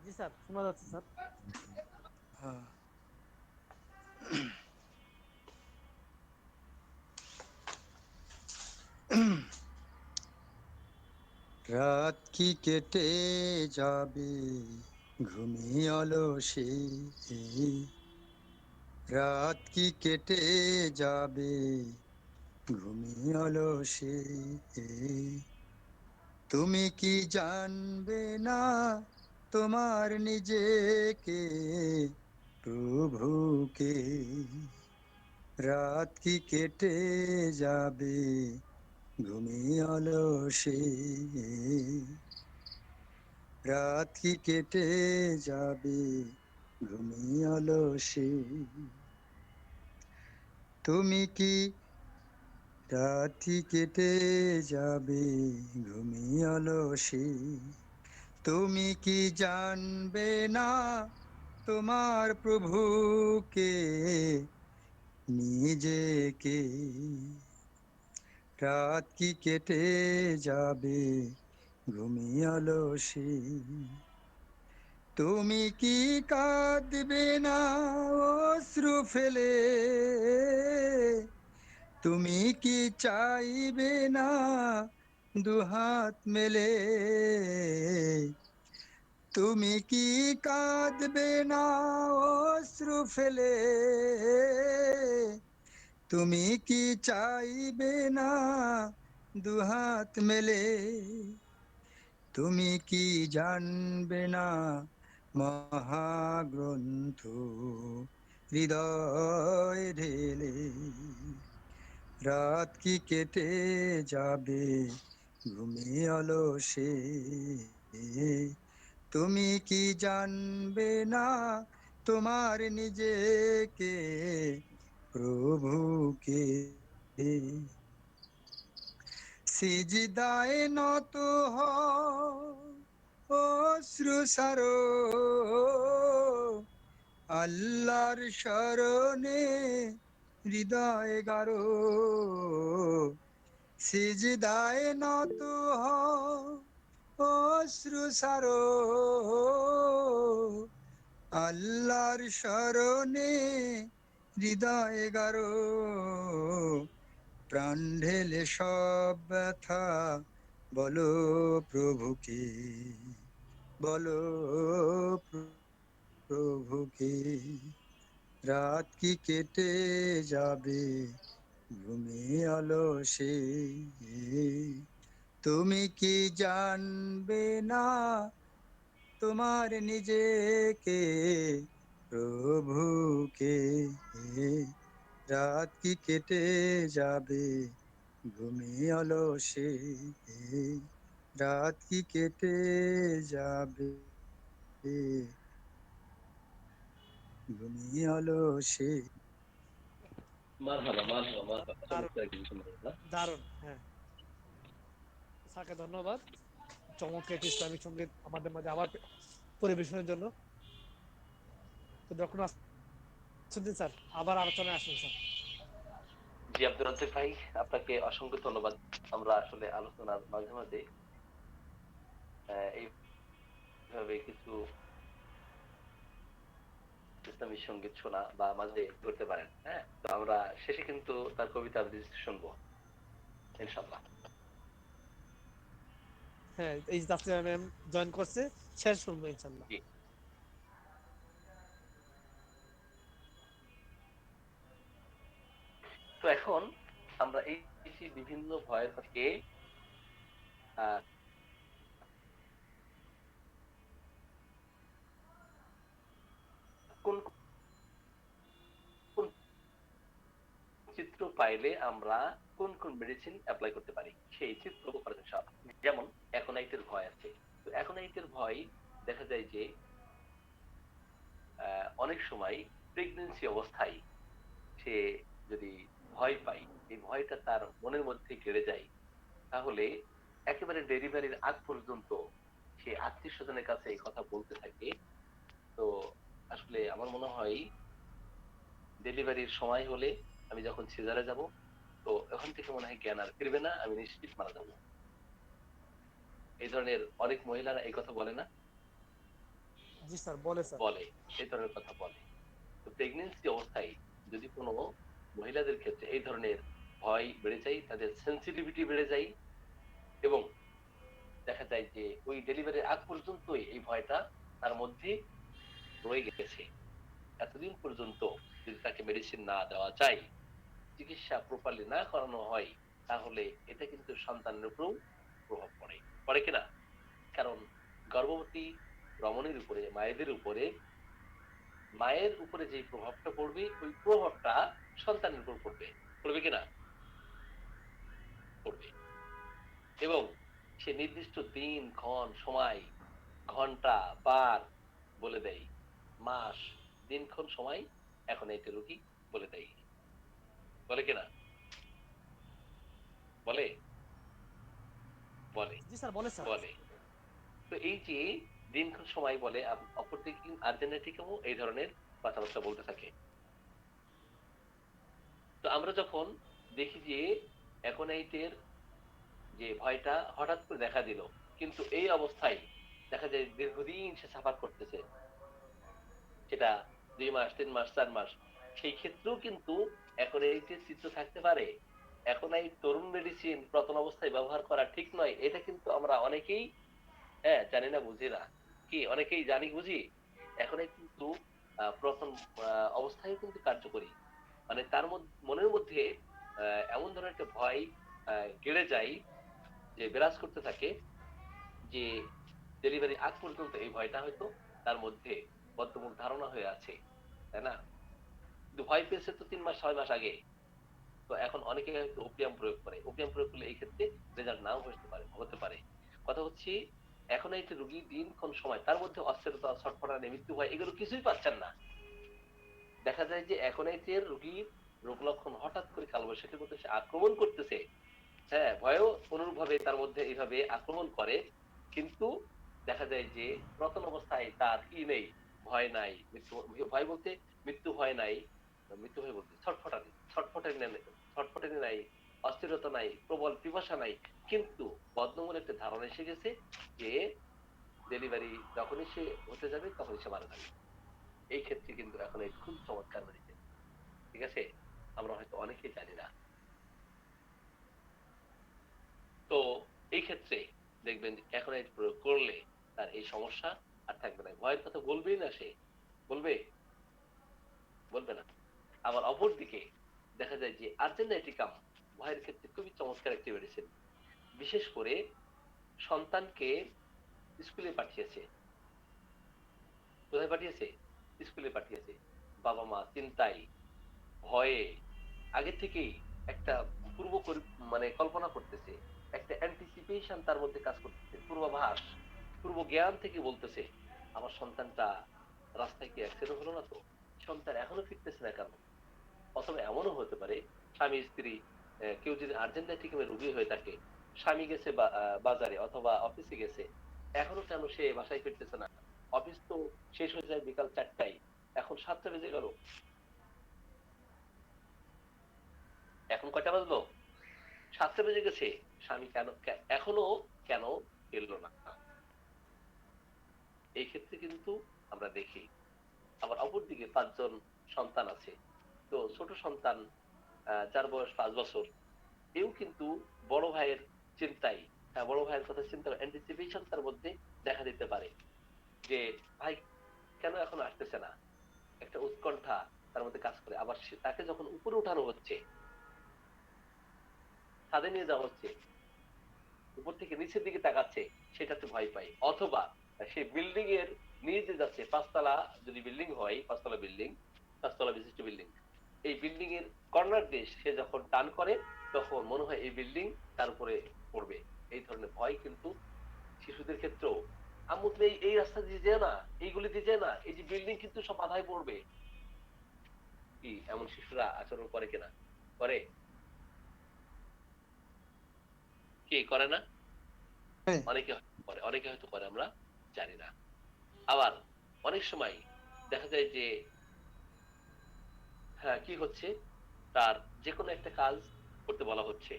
জি স্যার, শোনা যাচ্ছে স্যার। হ্যাঁ। রাত কি কেটে যাবে ঘুমিয়ে অলসে, রাত কি কেটে যাবে ঘুমিয়ে অলসে, তুমি কি জানবে না তোমার নিজেকে প্রভুকে, রাত কি কেটে যাবে ঘুমিয়ে অলসে, রাত কি কেটে যাবে ঘুমিয়ে অলসে, তুমি কি রাত্রি কেটে যাবে ঘুমিয়ে অলসে, তুমি কি জানবে না তোমার প্রভুকে নিজেকে? রাত কি কেটে যাবে ঘুমিয়ে অলসে, তুমি কি কাঁদবে না অশ্রু ফেলে? তুমি কি চাইবে না দুহাত মেলে? তুমি কি কাঁদবে না অশ্রু ফেলে? তুমি কি চাইবে না দুহাত মেলে? তুমি কি জানবে না মহাগ্রন্থ হৃদয় ঢেলে? রাত কি কেটে যাবে ঘুমিয়ে অলসে, তুমি কি জানবে না তোমার নিজেকে প্রভুকে? সিজদায় নত হও অশ্রু সারো, আল্লাহর শরণে হৃদয় গারো। সিজদায় নত হও অশ্রু সারো, আল্লাহর শরণে হৃদয় গারো। প্রাণ ঢেলে সব ব্যথা বলো প্রভুকে, বলো প্রভুকে। রাত কি কেটে যাবে ঘুমিয়ে অলসে, তুমি কি জানবে না তোমার নিজেকে প্রভুকে? রাত কি কেটে যাবে ঘুমিয়ে অলসে, রাত কি কেটে যাবে ঘুমিয়ে অলসে। মারহাবা, মারহাবা, মারহাবা। দারুণ, চমৎকার একটি বিষয় বললেন, না? দারুণ। হ্যাঁ, স্যারকে ধন্যবাদ চমৎকার একটি ইসলামিক সঙ্গীত আমাদের মাঝে আবার পরিবেশনের জন্য। তো যখন আসছেন স্যার, আবার আলোচনায় আসুন স্যার। জি, আব্দুর রাজ্জাক ভাই, আপনাকে অসংখ্য ধন্যবাদ। আমরা আসলে আলোচনার মাঝে মাঝে এইভাবে কিছু ইসলামী সঙ্গীত শোনা বা মাঝে করতে পারেন। হ্যাঁ, তো আমরা শেষে কিন্তু তার কবিতা আবৃত্তি শুনবো ইনশাল্লাহ। হ্যাঁ, এই তাসলিমা ম্যাম জয়েন করছে, শেষ শুনবো ইনশাল্লাহ। জি। তো এখন আমরা এই যে বিভিন্ন ভয়ের থেকে আহ কোন কোন চিত্র পাইলে আমরা কোন কোন মেডিসিন অ্যাপ্লাই করতে পারি সেই চিত্র করেছেন সব। যেমন অ্যাকোনাইটের ভয় আছে। তো অ্যাকোনাইটের ভয় দেখা যায় যে অনেক সময় প্রেগনেন্সি অবস্থায় সে যদি ভয় পায়, এই ভয়টা তার মনের মধ্যে গেড়ে যায়, তাহলে একেবারে ডেলিভারির আগ পর্যন্ত সে আত্মীয় স্বজনের কাছে এই কথা বলতে থাকে। তো আসলে আমার মনে হয় ডেলিভারির সময় হলে আমি যখন সিজারে যাব, তো ওখান থেকে মনে হয় জ্ঞান আর ফিরবে না, আমি নিশ্চিত মারা যাবো। এই ধরনের অনেক মহিলারা এই কথা বলে না? জি স্যার, বলে স্যার। বলে, এই ধরনের কথা বলে। তো প্রেগনেন্সি অবস্থায় যদি কোনো মহিলাদের ক্ষেত্রে এই ধরনের ভয় বেড়ে যায়, তাদের সেন্সিটিভিটি বেড়ে যায় এবং দেখা যায় যে ওই ডেলিভারির আগ পর্যন্তই এই ভয়টা তার মধ্যে রয়ে গেছে, এতদিন পর্যন্ত যদি তাকে মেডিসিন না দেওয়া যায়, চিকিৎসা প্রপারলি না করানো হয়, তাহলে এটা কিন্তু সন্তানের উপরেও প্রভাব পড়ে, পড়ে কিনা? কারণ গর্ভবতী রমণীর উপরে, মায়েদের উপরে, মায়ের উপরে যে প্রভাবটা পড়বে ওই প্রভাবটা সন্তানের উপর পড়বে, পড়বে কিনা? পড়বে। এবং সে নির্দিষ্ট দিন ক্ষণ সময় ঘন্টা বার বলে দেয়, মাস দিনক্ষণ সময় এখন এইটা রোগী বলে দেয়, বলে কিনা? বলে বলে জি স্যার, বলে স্যার। বলে তো এই যে দিনক্ষণ সময় বলে অপরদিকে আর্জেন্টিনাও এই ধরনের কথাবার্তা বলতে থাকে। তো আমরা যখন দেখি যে অ্যাকোনাইটের যে ভয়টা হঠাৎ করে দেখা দিল, কিন্তু এই অবস্থায় দেখা যায় দীর্ঘদিন সে সাফার করতেছে, সেটা 2 মাস 3 মাস 4 মাস, সেই ক্ষেত্রেও কিন্তু অ্যাকোনাইটের চিত্র থাকতে পারে। এখন এই তরুণ মেডিসিন প্রথম অবস্থায় ব্যবহার করা ঠিক নয়, এটা কিন্তু আমরা অনেকেই হ্যাঁ জানি না, বুঝি না। কি অনেকেই জানি বুঝি, এখন এই কিন্তু প্রথম অবস্থায় কিন্তু কার্যকরী, মানে তার মনের মধ্যে এমন ধরনের একটা ভয় গেড়ে যায়, যে বিরাজ করতে থাকে, যে ডেলিভারি আগ পর্যন্ত এই ভয়টা হয়তো তার মধ্যে বদ্ধমূল ধারণা হয়ে আছে, তাই না? কিন্তু ভয় পেয়েছে তো 3 মাস 6 মাস আগে। তো এখন অনেকে হয়তো ওপিয়াম প্রয়োগ করে, ওপিয়াম প্রয়োগ করলে এই ক্ষেত্রে রেজাল্ট নাও হতে পারে। কথা হচ্ছে এখন এই যে রোগী দিনক্ষণ সময় তার মধ্যে অস্থিরতা, ছটফটানি, মৃত্যু ভয় এগুলো কিছুই পাচ্ছেন না। দেখা যায় যে এখন এই যে রোগীর রোগ লক্ষণ হঠাৎ করে কালবৈশাখীর মধ্যে সে আক্রমণ করতেছে, হ্যাঁ ভয়ও অনুরূপ ভাবে তার মধ্যে এইভাবে আক্রমণ করে, কিন্তু দেখা যায় যে প্রথম অবস্থায় তার কি নেই, ভয় নাই, মৃত্যু ভয় বলতে মৃত্যু ভয় নাই, মৃত্যু ভয় বলতে ছটফটানি নাই, অস্থিরতা নাই, প্রবল পিপাসা নাই, কিন্তু বদ্ধমূল একটা ধারণা এসে গেছে যে ডেলিভারি যখনই সে হতে যাবে তখনই সে মারা যাবে। এই ক্ষেত্রে কিন্তু এখন এই খুব চমৎকার মেডিসিন, ঠিক আছে, আমরা হয়তো অনেকেই জানি না। তো এই ক্ষেত্রে দেখবেন এখন এই প্রয়োগ করলে তার এই সমস্যা আর থাকবে না, ভয়ের কথা বলবেই না, সে বলবে বলবে না। আবার অপর দিকে দেখা যায় যে আর্জেনাইটিকাম ভয়ের ক্ষেত্রে খুবই চমৎকার একটি মেডিসিন, বিশেষ করে সন্তানকে স্কুলে পাঠিয়েছে, কোথায় পাঠিয়েছে, স্কুলে পাঠিয়েছে, বাবা মা চিন্তায় ভয়ে আগে থেকেই একটা মানে কল্পনা করতেছে, একটা অ্যান্টিসিপেশন তার মধ্যে কাজ করতেছে, পূর্বাভাস, পূর্ব জ্ঞান থেকে বলতেছে আমার সন্তানটা রাস্তায় কি অ্যাক্সিডেন্ট হলো না তো, সন্তান এখনো ফিরতেছে না কেন? অথবা এমনও হতে পারে স্বামী স্ত্রী কেউ যদি আর্জেন্টাইটিকের রোগী হয়ে থাকে, স্বামী গেছে বাজারে অথবা অফিসে গেছে, এখনো কেন সে বাসায় ফিরতেছে না? অফিস তো শেষ হয়ে যায় বিকাল 4টায়, এখন 7টা বেজে গেল, এখন কয়টা বাজলো, 7টা বেজে গেছে, স্বামী কেন এখনো কেন ফিরলো না? এই ক্ষেত্রে কিন্তু আমরা দেখি। আবার অপরদিকে 5 জন সন্তান আছে, তো ছোট সন্তান যার বয়স 5 বছর, এও কিন্তু বড় ভাইয়ের চিন্তায়, বড় ভাইয়ের কথা চিন্তা অ্যান্টিসিপেশন তার মধ্যে দেখা দিতে পারে, যে ভাই কেন এখন আসতেছে না, একটা উৎকণ্ঠা তার মধ্যে কাজ করে। আবার তাকে যখন উপরে উঠানো হচ্ছে, ছাদে নিয়ে যাওয়া হচ্ছে, উপর থেকে নিচের দিকে তাকাচ্ছে, সেটাতে ভয় পায়। অথবা সে বিল্ডিং এর নিচে যাচ্ছে, 5 তলা যদি বিল্ডিং হয়, 5 তলা বিল্ডিং, 5 তলা বিশিষ্ট বিল্ডিং, এই বিল্ডিং এর কর্নার দিয়ে সে যখন টার্ন করে, তখন মনে হয় এই বিল্ডিং তার উপরে পড়বে। এই ধরনের ভয় কিন্তু শিশুদের ক্ষেত্রেও, আম্মু তুমি এই রাস্তা দিয়ে যেও না, এইগুলি দিয়ে যেও না, এই যে বিল্ডিং কিন্তু সব বাধায় পড়বে। কি এমন শিশুরা আচরণ করে কিনা? করে কি করে না? হ্যাঁ, অনেকে হয়তো করে, অনেকে হয়তো করে, আমরা জানি না। আবার অনেক সময় দেখা যায় যে হ্যাঁ কি হচ্ছে, তার যে কোনো একটা কাজ করতে বলা হচ্ছে,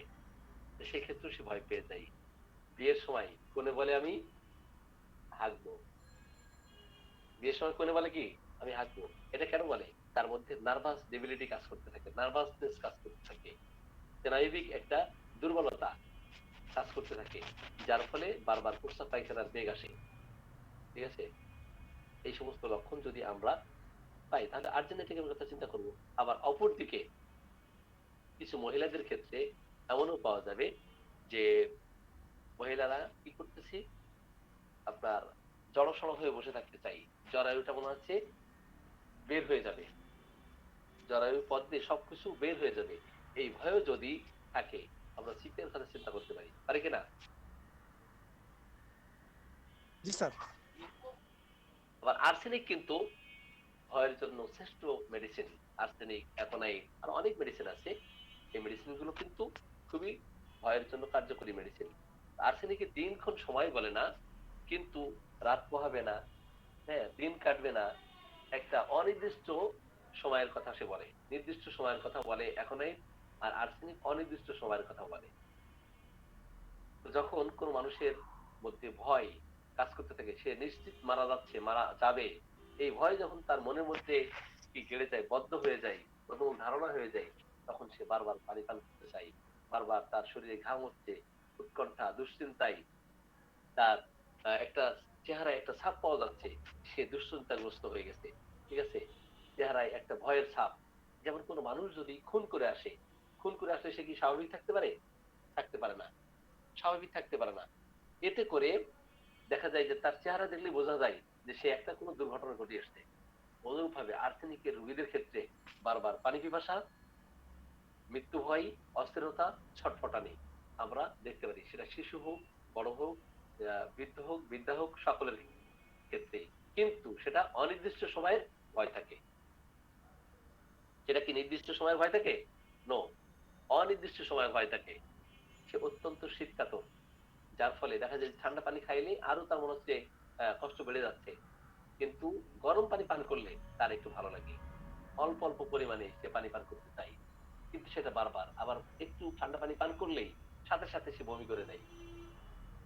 সেক্ষেত্রেও সে ভয় পেয়ে যায়। বিয়ের সময় কোনে বলে আমি হাঁকবো, বিয়ের সময় কোনে বলে কি আমি হাঁকবো, এটা কেন বলে? তার মধ্যে নার্ভাস ডেবিলিটি কাজ করতে থাকে, নার্ভাসনেস কাজ করতে থাকে, স্নায়বিক একটা দুর্বলতা কাজ করতে থাকে, যার ফলে বারবার প্রস্রাব পায়খানার বেগ আসে, ঠিক আছে? এই সমস্ত লক্ষণ যদি আমরা পাই, তাহলে আর্জেন্টিনার কথা চিন্তা করবো। আবার অপর দিকে কিছু মহিলাদের ক্ষেত্রে এমনও পাওয়া যাবে যে মহিলারা কি করতেছে, আপনার জড়সড় হয়ে বসে থাকতে চাই, জরায়ুটা মনে হচ্ছে বের হয়ে যাবে, জরায়ুর পথ দিয়ে সবকিছু বের হয়ে যাবে, এই ভয়ও যদি থাকে, আমরা সিপিআর কথা চিন্তা করতে পারি, পারি কিনা? জি স্যার। আবার আর্সেনিক কিন্তু ভয়ের জন্য শ্রেষ্ঠ মেডিসিন। আর্সেনিক, অ্যাকোনাইট আর অনেক মেডিসিন আছে, এই মেডিসিন গুলো কিন্তু খুবই ভয়ের জন্য কার্যকরী মেডিসিন। আর্সেনিকে দিনক্ষণ সময় বলে না, কিন্তু রাত পোহাবে না, হ্যাঁ, দিন কাটবে না, একটা অনির্দিষ্ট সময়ের কথা সে বলে। নির্দিষ্ট সময়ের কথা বলে এখনই, আর আর্সেনিক অনির্দিষ্ট সময়ের কথা বলে। তো যখন কোন মানুষের মধ্যে ভয় কাজ করতে থাকে, সে নিশ্চিত মারা যাচ্ছে, মারা যাবে, এই ভয় যখন তার মনের মধ্যে কি গেড়ে যায়, বদ্ধ হয়ে যায়, প্রথম ধারণা হয়ে যায়, তখন সে বারবার পানি পান করতে চায়, বারবার তার শরীরে ঘাম হচ্ছে, উৎকণ্ঠা, দুশ্চিন্তায় তার একটা চেহারায় একটা ছাপ পাওয়া যাচ্ছে, সে দুশ্চিন্তাগ্রস্ত হয়ে গেছে। ঠিক আছে, চেহারায় একটা ভয়ের ছাপ। যেমন কোনো মানুষ যদি খুন করে আসে, খুন করে আসলে সে কি স্বাভাবিক থাকতে পারে? থাকতে পারে না, স্বাভাবিক থাকতে পারে না। এতে করে দেখা যায় যে তার চেহারা দেখলে বোঝা যায় যে সে একটা কোনো দুর্ঘটনা ঘটিয়ে আসছে। অনুরূপভাবে আর্সেনিকের রোগীদের ক্ষেত্রে বারবার পানি পিপাসা, মৃত্যু ভয়, অস্থিরতা, ছটফটানি আমরা দেখতে পারি। সেটা শিশু হোক, বড় হোক, বৃদ্ধ হোক, বৃদ্ধা হোক, সকলের ক্ষেত্রেই। কিন্তু সেটা অনির্দিষ্ট সময়ের ভয় থাকে। সেটা কি নির্দিষ্ট সময়ের ভয় থাকে? নো, অনির্দিষ্ট সময়ের ভয় থাকে। সে অত্যন্ত শীতকাতর, যার ফলে দেখা যায় ঠান্ডা পানি খাইলে আরো তার মনে হচ্ছে কষ্ট বেড়ে যাচ্ছে, কিন্তু গরম পানি পান করলে তার একটু ভালো লাগে। অল্প অল্প পরিমাণে সে পানি পান করতে চায়, কিন্তু সেটা বারবার। আবার একটু ঠান্ডা পানি পান করলেই সাথে সাথে সে বমি করে দেয়।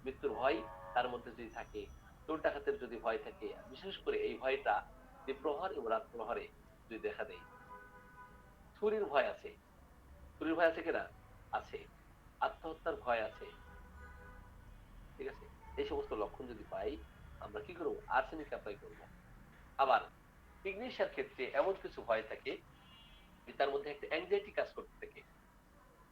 মৃত্যুর ভয় তার মধ্যে যদি থাকে, চোর ডাকাতের যদি ভয় থাকে, বিশেষ করে এই ভয়টা যে প্রহর এবং রাত প্রহরে যদি দেখা দেয়। চুরির ভয় আছে, চুরির ভয় আছে কিনা? আছে। আত্মহত্যার ভয় আছে। ঠিক আছে, এই সমস্ত লক্ষণ যদি পাই, আমরা কি করবো? আর্সেনিক অ্যাপ্লাই করবো। আবার ইগনিশিয়ার ক্ষেত্রে এমন কিছু ভয় থাকে যে তার মধ্যে একটা অ্যাংজাইটি কাজ করতে থাকে,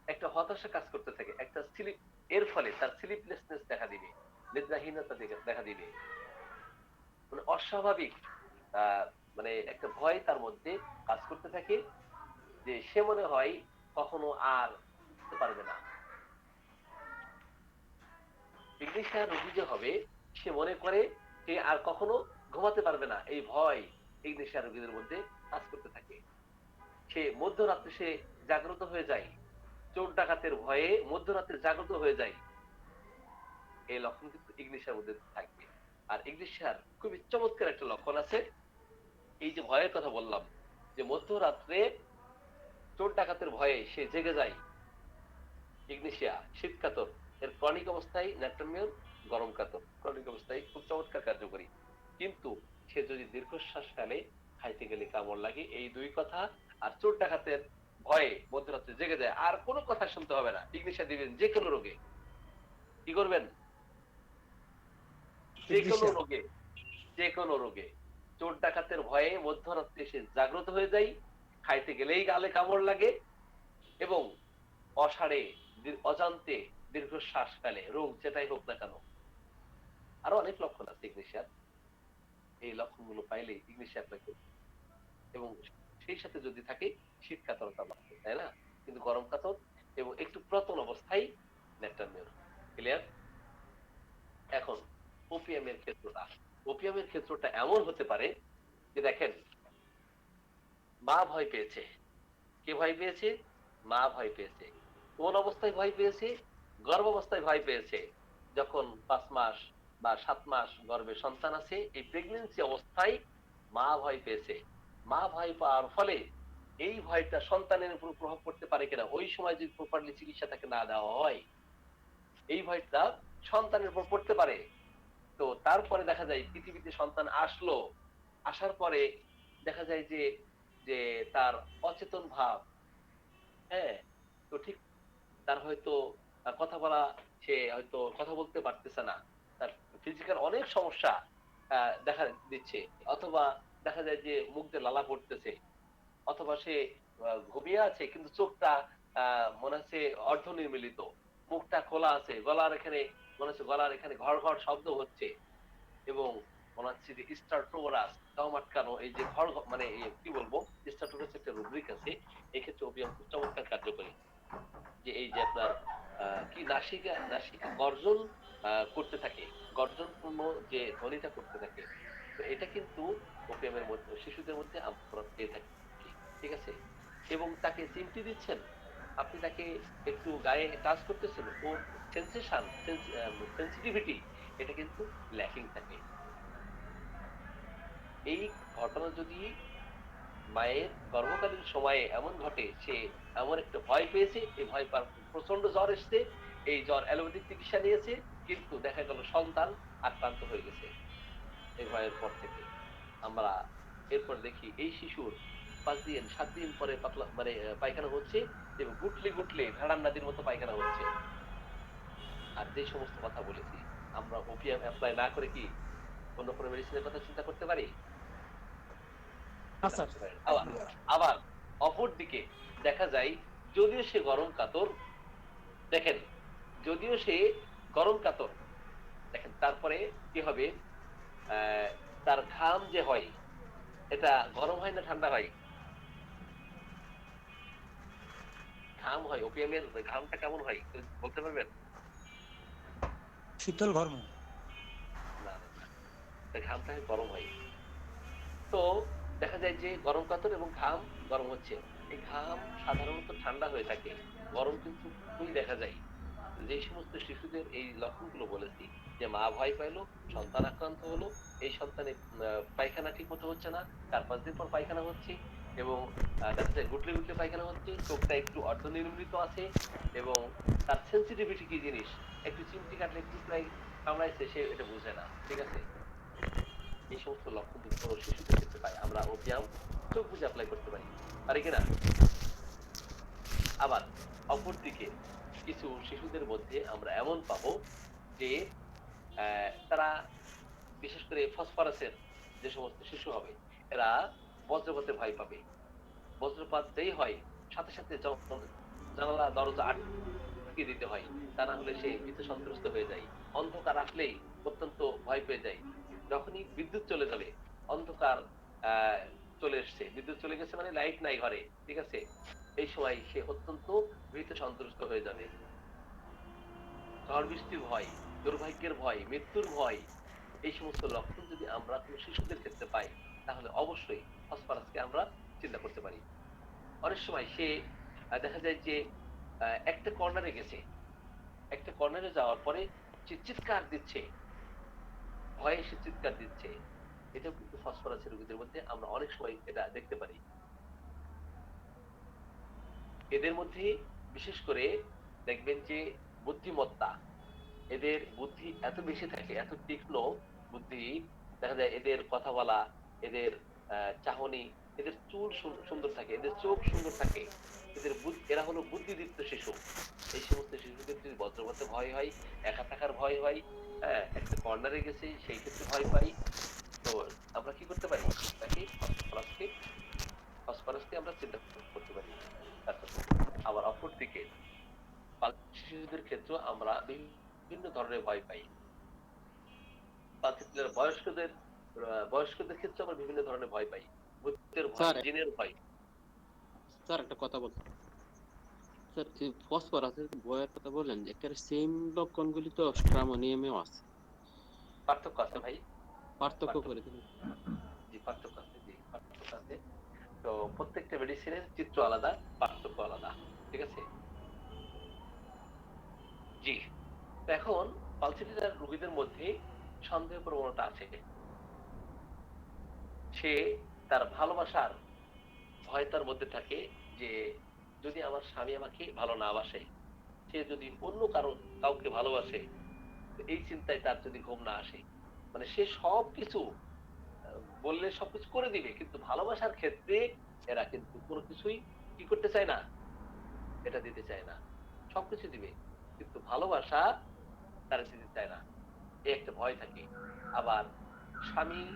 একটা হতাশা কাজ করতে থাকে, একটা স্লিপ, এর ফলে তার স্লিপলেসনেস দেখা দিবে, নিদ্রাহীনতা দেখা দিবে, মানে অস্বাভাবিক আহ মানে একটা ভয় তার মধ্যে কাজ করতে থাকে, যে সে মনে হয় কখনো আর উঠতে পারবে না। ইগনিশিয়া রোগী যে হবে, সে মনে করে সে আর কখনো ঘুমাতে পারবে না, এই ভয় ইগনিশিয়া রোগীদের মধ্যে কাজ করতে থাকে। সে মধ্যরাত্রে সে জাগ্রত হয়ে যায়, চোর ডাকাতের ভয়ে মধ্যরাত্রে জাগ্রত হয়ে যায়। এই লক্ষণ কিন্তু ইগনিশিয়ার মধ্যে থাকবে। আর ইগনিশিয়ার খুবই চমৎকার একটা লক্ষণ আছে, এই যে ভয়ের কথা বললাম, যে মধ্যরাত্রে চোর ডাকাতের ভয়ে সে জেগে যায়। ইগনিশিয়া শীতকাতর, এর ক্রনিক অবস্থায় ন্যাট্রামিয়র গরম কাতর, ক্রনিক অবস্থায় খুব চমৎকার কার্যকরী। কিন্তু সে যদি দীর্ঘশ্বাস ফেলে, খাইতে গেলে কামড় লাগে, এই দুই কথা, আর চোর ডাকাতের ভয়ে মধ্যরাত্রে জেগে যায়, আর কোনো কথা শুনতে হবে না, ইগনিশিয়া দিবেন যে কোনো রোগে। কি করবেন? যে কোনো ইগনিশিয়া। রোগে, যে কোনো রোগে চোর ডাকাতের ভয়ে মধ্যরাত্রে সে জাগ্রত হয়ে যায়, খাইতে গেলেই গালে কামড় লাগে, এবং অসাড়ে অজান্তে দীর্ঘশ্বাস ফেলে, রোগ যেটাই হোক না কেন। আরো অনেক লক্ষণ আছে ইগনিশিয়ার, এই লক্ষণগুলো পাইলে ইগনিশিয়া অ্যাপ্লাই করবে। এবং সেই সাথে যদি থাকে শীত কাতরতা বাড়বে, তাই না? কিন্তু গরম কাতর এবং একটু পুরাতন অবস্থায় ন্যাট্রামিয়র। ক্লিয়ার? এখন ওপিয়ামের ক্ষেত্রটা, ওপিয়ামের ক্ষেত্রটা এমন হতে পারে যে দেখেন, মা ভয় পেয়েছে। কে ভয় পেয়েছে? মা ভয় পেয়েছে। কোন অবস্থায় ভয় পেয়েছে? গর্ভাবস্থায় ভয় পেয়েছে। যখন 5 মাস বা 7 মাস গর্ভে সন্তান আছে, এই প্রেগন্যান্সি অবস্থায় মা ভয় পেয়েছে। মা ভয় পাওয়ার ফলে এই ভয়টা সন্তানের উপর প্রভাব পড়তে পারে কিনা, ওই সময় যদি প্রপারলি চিকিৎসা তাকে না দেওয়া হয়, এই ভয়টা সন্তানের উপর পড়তে পারে। তো তারপরে দেখা যায় পৃথিবীতে সন্তান আসলো, আসার পরে দেখা যায় যে যে তার অচেতন ভাব, হ্যাঁ, তো ঠিক তার হয়তো কথা বলা, সে হয়তো কথা বলতে পারতেছে না, তার ফিজিক্যাল অনেক সমস্যা দেখা দিচ্ছে, অথবা দেখা যায় যে মুখ দিয়ে লালা পড়তেছে, অথবা সে ঘুমিয়ে আছে কিন্তু চোখটা মনে হচ্ছে অর্ধ নির্মিলিত, মুখটা খোলা আছে, গলার এখানে মনে হচ্ছে গলার এখানে ঘর ঘর শব্দ হচ্ছে, এবং মনে হচ্ছে যে স্টার্টোরাস দম আটকানো, এই যে ঘর মানে কি বলবো, স্টার্টোরাস একটা রুব্রিক আছে, এই ক্ষেত্রে ওপিয়াম খুব চমৎকার কার্যকরী। যে এই যে আপনার কি নাসিকা নাসিকা গর্জন করতে থাকে, গর্জনপূর্ণ যে ধ্বনিটা করতে থাকে, তো এটা কিন্তু ওপিয়ামের মধ্যে শিশুদের মধ্যে আমরা পেয়ে থাকি। ঠিক আছে, এবং তাকে চিমটি দিচ্ছেন, আপনি তাকে একটু গায়ে টাচ করতেছেন, ওর সেন্সিটিভিটি এটা কিন্তু ল্যাকিং থাকে। এই ঘটনা যদি মায়ের গর্ভকালীন সময়ে এমন ঘটে, সে এমন একটা ভয় পেয়েছে, এই ভয় পাওয়ার প্রচন্ড জ্বর এসছে, এই জ্বর অ্যালোপ্যাথিক চিকিৎসা নিয়েছে, কিন্তু দেখা গেল সন্তান আক্রান্ত হয়ে গেছে এই ভয়ের পর থেকে। আমরা এরপর দেখি এই শিশুর 5 দিন 7 দিন পরে পাতলা মানে পায়খানা হচ্ছে, এবং গুটলে গুটলে ভেড়ার নাদির মতো পায়খানা হচ্ছে। আর যে সমস্ত কথা বলেছি, আমরা ওপিয়াম অ্যাপ্লাই না করে কি অন্য কোনো মেডিসিনের কথা চিন্তা করতে পারি? না স্যার। আবার আবার অপর দিকে দেখা যায়, যদিও সে গরম কাতর, দেখেন, যদিও সে গরম কাতর, দেখেন তারপরে কি হবে, আহ, তার ঘাম যে হয়, এটা গরম হয় না ঠান্ডা হয়? ঘাম হয়, ওপিয়ামের ঘামটা কেমন হয় বলতে পারবেন? শীতল ঘর্ম। না না না, তার ঘামটা গরম হয়। তো দেখা যায় যে গরম কাতর এবং ঘাম গরম হচ্ছে, এই ঘাম সাধারণত ঠান্ডা হয়ে থাকে, গরম কিন্তু খুবই দেখা যায়। যে সমস্ত শিশুদের এই লক্ষণগুলো বলেছি, যে মা ভয় পাইলো, সন্তান আক্রান্ত হলো, এই সন্তানের পায়খানা ঠিক মতো হচ্ছে না, 4-5 দিন পর পায়খানা হচ্ছে, এবং দেখা যায় গুটলে গুটলে পায়খানা হচ্ছে, চোখটা একটু অর্ধনির্মিত আছে, এবং তার সেন্সিটিভিটি কি জিনিস, একটু চিমটি কাটলে একটু প্রায় কামড়াইছে, সে এটা বুঝে না, ঠিক আছে? এই সমস্ত লক্ষণ যদি কোনো শিশুদের ক্ষেত্রে পাই, আমরা ওপিয়াম চোখ বুঝে অ্যাপ্লাই করতে পারি, পারি কিনা? আবার অপরদিকে কিছু শিশুদের মধ্যে আমরা এমন পাবো যে তারা বিশেষ করে ফসফরাসের যে সমস্ত শিশু হবে, এরা বজ্রপাতে ভয় পাবে। বজ্রপাত যেই হয়, সাথে সাথে জানালা দরজা আটকে দিতে হয়, তা না হলে সে ভীত সন্ত্রস্ত হয়ে যায়। অন্ধকার আসলেই অত্যন্ত ভয় পেয়ে যায়। যখনই বিদ্যুৎ চলে যাবে, অন্ধকার আহ চলে এসছে, বিদ্যুৎ চলে গেছে মানে লাইট নাই ঘরে, ঠিক আছে, এই সময় সে অত্যন্ত ভীত সন্ত্রস্ত হয়ে যাবে। ঝড় বৃষ্টির ভয়, দুর্ভাগ্যের ভয়, মৃত্যুর ভয়, এই সমস্ত লক্ষণ যদি আমরা কোনো শিশুদের ক্ষেত্রে পাই, তাহলে অবশ্যই ফসফরাসকে আমরা চিন্তা করতে পারি। অনেক সময় সে দেখা যায় যে একটা কর্নারে গেছে, একটা কর্নারে যাওয়ার পরে সে চিৎকার দিচ্ছে, ভয়ে সে চিৎকার দিচ্ছে, এটাও কিন্তু ফসফরাসের রোগীদের মধ্যে আমরা অনেক সময় এটা দেখতে পারি। এদের মধ্যে বিশেষ করে দেখবেন যে বুদ্ধিমত্তা, এদের বুদ্ধি এত বেশি থাকে, এত তীক্ষ্ণ বুদ্ধি, দেখা যায় এদের কথা বলা, এদের চাহনি, এদের চুল সুন্দর থাকে, এদের চোখ সুন্দর থাকে, এরা হলো বুদ্ধিদীপ্ত শিশু। এই সমস্ত শিশুদের যদি বজ্রপাতে ভয় হয়, একা থাকার ভয় হয়, হ্যাঁ, একটা কর্নারে গেছে সেই ক্ষেত্রে ভয় পাই, তো আমরা কি করতে পারি, তাকে ফসফরাসকে আমরা চিন্তা করতে পারি তার জন্য। আবার অপর দিকে শিশুদের ক্ষেত্রে আমরা বিভিন্ন ধরনের ভয় পাই। পার্টিকুলার বয়স্কদের ক্ষেত্রে আমরা বিভিন্ন ধরনের ভয় পাই। ভূতের ভয়, স্যার জিনের ভয়। স্যার একটা কথা বলতে, স্যার এই ফসফরাসের ভয়ের কথা বললেন, যে একটা সেম লক্ষণগুলি তো স্ট্রামোনিয়ামেও আছে, পার্থক্য আছে ভাই, পার্থক্য পার্থক্য, করে দিলেন। জি পার্থক্য আছে, জি পার্থক্য আছে। তো প্রত্যেকটা মেডিসিনের চিত্র আলাদা, পার্থক্য আলাদা, ঠিক আছে? জি। তো এখন পালসিটির রোগীদের মধ্যে সন্দেহ প্রবণতা আছে। সে তার ভালোবাসার ভয় তার মধ্যে থাকে, যে যদি আমার স্বামী আমাকে ভালো না বাসে, সে যদি অন্য কাউকে ভালোবাসে, তো এই চিন্তায় তার যদি ঘুম না আসে, মানে সে সবকিছু বললে সবকিছু করে দিবে, কিন্তু ভালোবাসার ক্ষেত্রে এরা কিন্তু কোনো কিছুই কি করতে চায় না, এটা দিতে চায় না। সবকিছু দিবে, কিন্তু ভালোবাসা তারা দিতে চায় না, এই একটা ভয় থাকে। আবার স্বামীর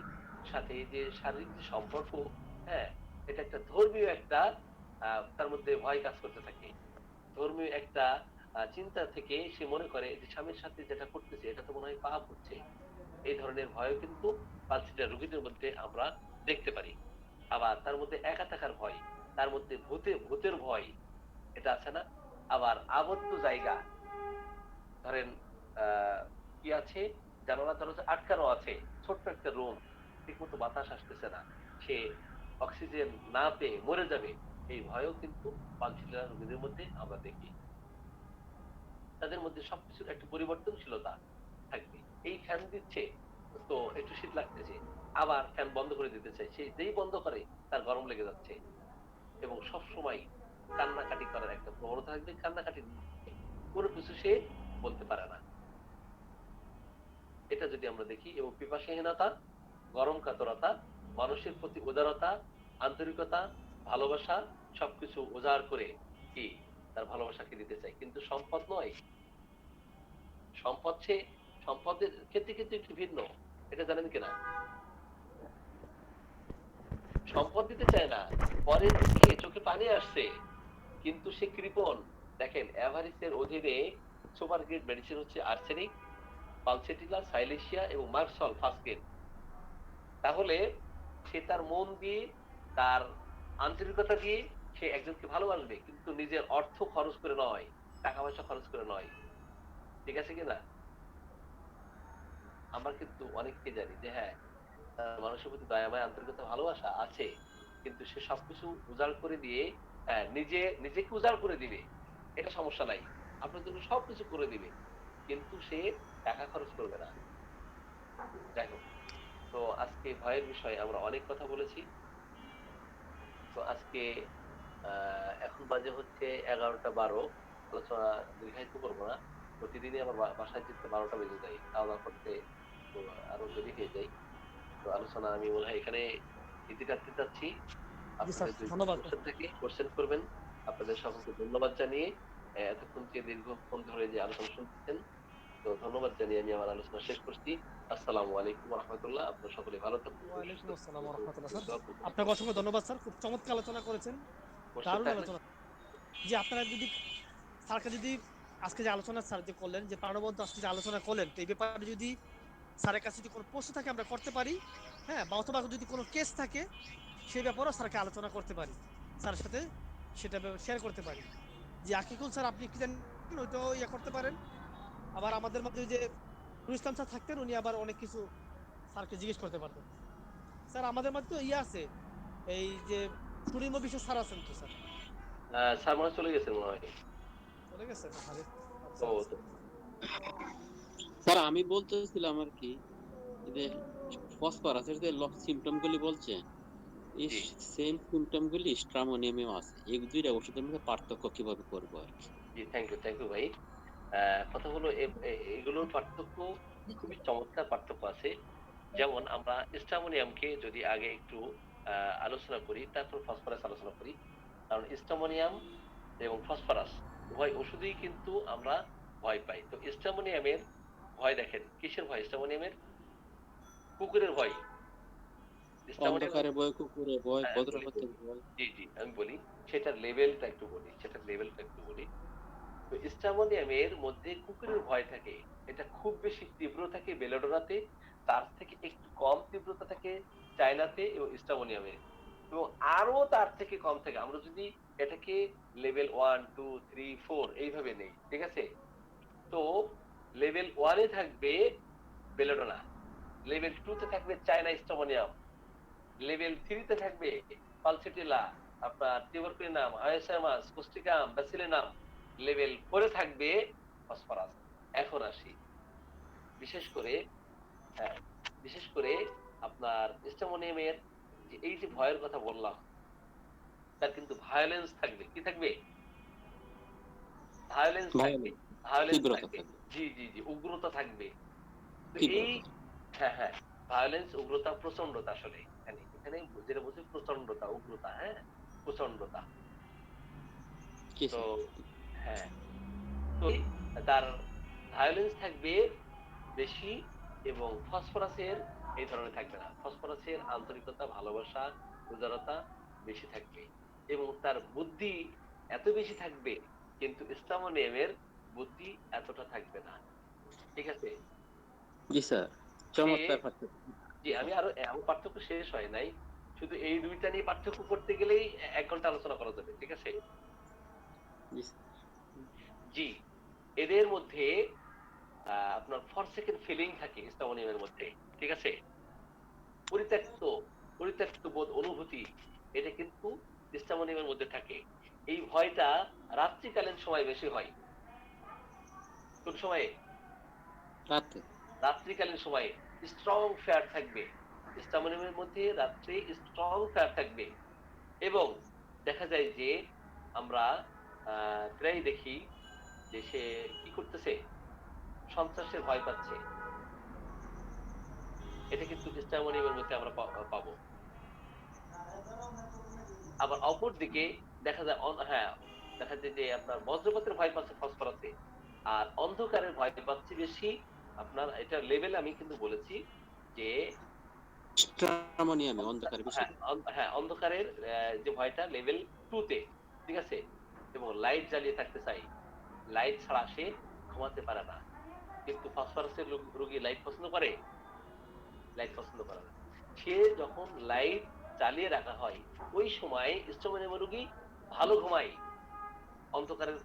সাথে এই যে শারীরিক যে সম্পর্ক, হ্যাঁ, এটা একটা ধর্মীয় একটা তার মধ্যে ভয় কাজ করতে থাকে। ধর্মীয় একটা চিন্তা থেকে সে মনে করে যে স্বামীর সাথে যেটা করতেছে এটা তো মনে হয় পাপ হচ্ছে। এই ধরনের ভয় কিন্তু পালসিটিয়া রোগীদের মধ্যে আমরা দেখতে পারি। আবার তার মধ্যে একা থাকার ভয়, তার মধ্যে ভূতের ভয়, এটা আছে না? আবার আবদ্ধ জায়গা, ধরেন কি আছে, জানালা দরজা আটকানো আছে, ছোট্ট একটা রুম, ঠিক মতো বাতাস আসতেছে না, সে অক্সিজেন না পেয়ে মরে যাবে, এই ভয়ও কিন্তু পালশিলা রোগীদের মধ্যে আমরা দেখি। তাদের মধ্যে সবকিছুর একটা পরিবর্তনশীলতা থাকবে। এই ফ্যান দিচ্ছে তো একটু শীত লাগতেছে, আবার ফ্যান বন্ধ করে দিতে চাই, সে যেই বন্ধ করে তার গরম লেগে যাচ্ছে, এবং সবসময় কান্নাকাটি করার একটা প্রবণতা থাকবে। কান্নাকাটি কোনো কিছু সে বলতে পারে না। এটা যদি আমরা দেখি, এবং পিপাসাহীনতা, গরম কাতরতা, মানুষের প্রতি উদারতা, আন্তরিকতা, ভালোবাসা, সবকিছু উজাড় করে কি তার ভালোবাসাকে দিতে চাই, কিন্তু সম্পদ নয়। সম্পদ সে, সম্পদের ক্ষেত্রে কিন্তু একটু ভিন্ন, এটা জানেন কিনা? সম্পদ দিতে চায় না, পরের দুঃখে চোখে পানি আসছে, কিন্তু সে কৃপণ। দেখেন, এভারিসের অধীনে সুপার গ্রেড মেডিসিন হচ্ছে আর্সেনিক, পালসেটিলা, সাইলেশিয়া এবং মার্সল ফাস্কিন। তাহলে সে তার মন দিয়ে, তার আন্তরিকতা দিয়ে সে একজনকে ভালোবাসবে, কিন্তু নিজের অর্থ খরচ করে নয়, টাকা পয়সা খরচ করে নয়। ঠিক আছে কিনা? আমরা কিন্তু অনেককে জানি যে হ্যাঁ, মানুষের প্রতি দয়া মায়া আন্তরিকতা ভালোবাসা আছে, কিন্তু সে সবকিছু উজাড় করে দিয়ে, হ্যাঁ, নিজেকে উজাড় করে দিবে, এটা সমস্যা নাই, আপনার জন্য সবকিছু করে দিবে, কিন্তু সে টাকা খরচ করবে না। যাই হোক, তো আজকে ভয়ের বিষয়ে আমরা অনেক কথা বলেছি। তো আজকে এখন বাজে হচ্ছে 11টা 12। আলোচনা দীর্ঘায়িত করবো না। প্রতিদিনই আমার বাসায় যেতে 12টা বেজে যায়, খাওয়া দাওয়া করতে তো আরো দেরি হয়ে যায়। তো আলোচনা আমি মনে হয় এখানে ইতি টানতে চাচ্ছি। জি স্যার, আপনাদের যদি ধন্যবাদ। কোশ্চেন থাকে কোশ্চেন করবেন। আপনাদের সকলকে ধন্যবাদ জানিয়ে, এতক্ষণ যে দীর্ঘক্ষণ ধরে যে আলোচনা শুনতেছেন, তো ধন্যবাদ জানিয়ে আমি আমার আলোচনা শেষ করছি। আসসালামু আলাইকুম ওয়া রাহমাতুল্লাহ। আপনারা সকলে ভালো থাকুন, সুস্থ ওয়ালাইকুম আসসালাম ওয়া রাহমাতুল্লাহ। স্যার, থাকুন। আপনাকে অসংখ্য ধন্যবাদ স্যার, খুব চমৎকার আলোচনা করেছেন, কোশ্চেন দারুণ থাকলে আলোচনা। জি, আপনারা যদি স্যারকে যদি আজকে যে আলোচনা স্যার যে করলেন, যে প্রাণবন্ত আজকে যে আলোচনা করলেন, তো এই ব্যাপারে যদি স্যারের কাছে যদি কোনো প্রশ্ন থাকে আমরা করতে পারি, হ্যাঁ, বা অথবা যদি কোনো কেস থাকে সেই ব্যাপারেও স্যারকে আলোচনা করতে পারি, স্যারের সাথে সেটা শেয়ার করতে পারি। যে আকিকুল স্যার আপনি কি জানেন, ওইটাও ইয়ে করতে পারেন। আবার আমাদের মধ্যে যে নুর ইসলাম স্যার থাকতেন, উনি আবার অনেক কিছু স্যারকে জিজ্ঞেস করতে পারতেন। স্যার আমাদের মধ্যে তো ইয়ে আছে, এই যে সুরিম বিশ্ব স্যার আছেন তো স্যার? স্যার মনে হয় চলে গেছে মনে হয়। চলে গেছেন? আরে, আচ্ছা ও আচ্ছা। তো স্যার আমি বলতেছিলাম আর কি, যে ফসফরাসের যে সিমটম গুলি বলছে, এই জি, সেম সিমটম গুলি স্ট্রামোনিয়ামেও আছে। এই দুইটা ওষুধের মধ্যে পার্থক্য কিভাবে করবো আর কি? জি, থ্যাংক ইউ ভাই। কথা হলো এগুলোর পার্থক্য খুবই চমৎকার পার্থক্য আছে। যেমন আমরা স্টামোনিয়ামকে যদি আগে একটু আলোচনা করি, তারপর ফসফরাস আলোচনা করি। কারণ স্টামোনিয়াম এবং ফসফরাস উভয় ওষুধেই কিন্তু আমরা ভয় পাই। তো স্টামোনিয়ামের ভয় দেখেন, কিসের ভয় স্টামোনিয়ামের? কুকুরের ভয়। স্টামোনিয়ামের, অন্ধকারে ভয়, কুকুরে ভয়, হ্যাঁ, বলি বজ্রপাতের বলি ভয়। জি জি আমি বলি, সেটার লেভেলটা একটু বলি। তো স্টামোনিয়ামের মধ্যে কুকুরের ভয় থাকে, এটা খুব বেশি তীব্র থাকে বেলোডোনাতে, তার থেকে একটু কম তীব্রতা থাকে চায়নাতে এবং স্টামোনিয়ামে, এবং আরো তার থেকে কম থাকে আমরা যদি এটাকে লেভেল 1 2 3 4 এইভাবে নেই, ঠিক আছে? তো লেভেল 1-এ থাকবে বেলোডোনা, লেভেল 2-তে থাকবে চায়না স্টামোনিয়াম, লেভেল 3-তে থাকবে পালসেটিলা, আপনার টিউবারকুলিনাম, হায়াসামাস, কোস্টিকাম, ব্যাসিলিনাম, লেভেল 4-এ থাকবে ফসফরাস। এখন আসি বিশেষ করে, হ্যাঁ, বিশেষ করে আপনার স্টামোনিয়ামের যে এই যে ভয়ের কথা বললাম, তার কিন্তু ভায়োলেন্স থাকবে। কি থাকবে? ভায়োলেন্স থাকবে। ভায়োলেন্স, ভায়োলেন্স তীব্রতা থাকবে। থাকবে। জি জি জি, উগ্রতা থাকবে। তো এই, তীব্রতা। হ্যাঁ হ্যাঁ, ভায়োলেন্স, উগ্রতা, প্রচন্ডতা, আসলে এখানে এখানে যেটা বলছি প্রচন্ডতা, উগ্রতা, হ্যাঁ, প্রচন্ডতা। কি তো স্যার? হ্যাঁ, তো তার ভায়োলেন্স থাকবে বেশি, এবং ফসফরাসের এই ধরনের থাকবে না। ফসফরাসের আন্তরিকতা, ভালোবাসা, উদারতা বেশি থাকবে, এবং তার বুদ্ধি এত বেশি থাকবে, কিন্তু স্টামোনিয়ামের বুদ্ধি এতটা থাকবে না। ঠিক আছে? জি স্যার, সে, চমৎকার পার্থক্য। জি, আমি আরো আমার পার্থক্য শেষ হয় নাই। শুধু এই দুইটা নিয়ে পার্থক্য করতে গেলেই 1 ঘন্টা আলোচনা করা যাবে। ঠিক আছে? জি স্যার। জি, এদের মধ্যে আপনার ফরসেকেন্ড ফিলিং থাকে স্টামোনিয়ামের মধ্যে। ঠিক আছে? পরিত্যক্ত, পরিত্যক্ত বোধ, অনুভূতি এটা কিন্তু স্টামোনিয়ামের মধ্যে থাকে। এই ভয়টা রাত্রিকালীন সময় বেশি হয়। কোন সময়ে? রাতে। রাত্রিকালীন সময়ে স্ট্রং ফেয়ার থাকবে। স্টামোনিয়ামের মধ্যে রাত্রে স্ট্রং ফেয়ার থাকবে এবং দেখা যায় যে আমরা প্রায় দেখি যে সে কি করতেছে? সন্ত্রাসের ভয় পাচ্ছে। এটা কিন্তু স্টামোনিয়ামের মধ্যে আমরা পাবো। আবার অপর দিকে দেখা যায় হ্যাঁ, দেখা যায় যে আপনার বজ্রপাতের ভয় পাচ্ছে ফসফরাসে। আর অন্ধকারের ভয় পাচ্ছে বেশি আপনার এটা লেভেল আমি কিন্তু বলেছি যে স্ট্রামোনিয়ামে অন্ধকারে বেশি। হ্যাঁ, অন্ধকারের যে ভয়টা লেভেল 2 তে। ঠিক আছে? এবং লাইট জ্বালিয়ে থাকতে চাই। লাইট ছাড়া সে ঘুমাতে পারে না। কিন্তু ফসফরাসের রোগী লাইট পছন্দ করে? লাইট পছন্দ করে না। সে যখন লাইট চালিয়ে রাখা হয় ওই সময় স্ট্রোমেনিয়াম রোগী ভালো ঘুমায়। অন্ধকারের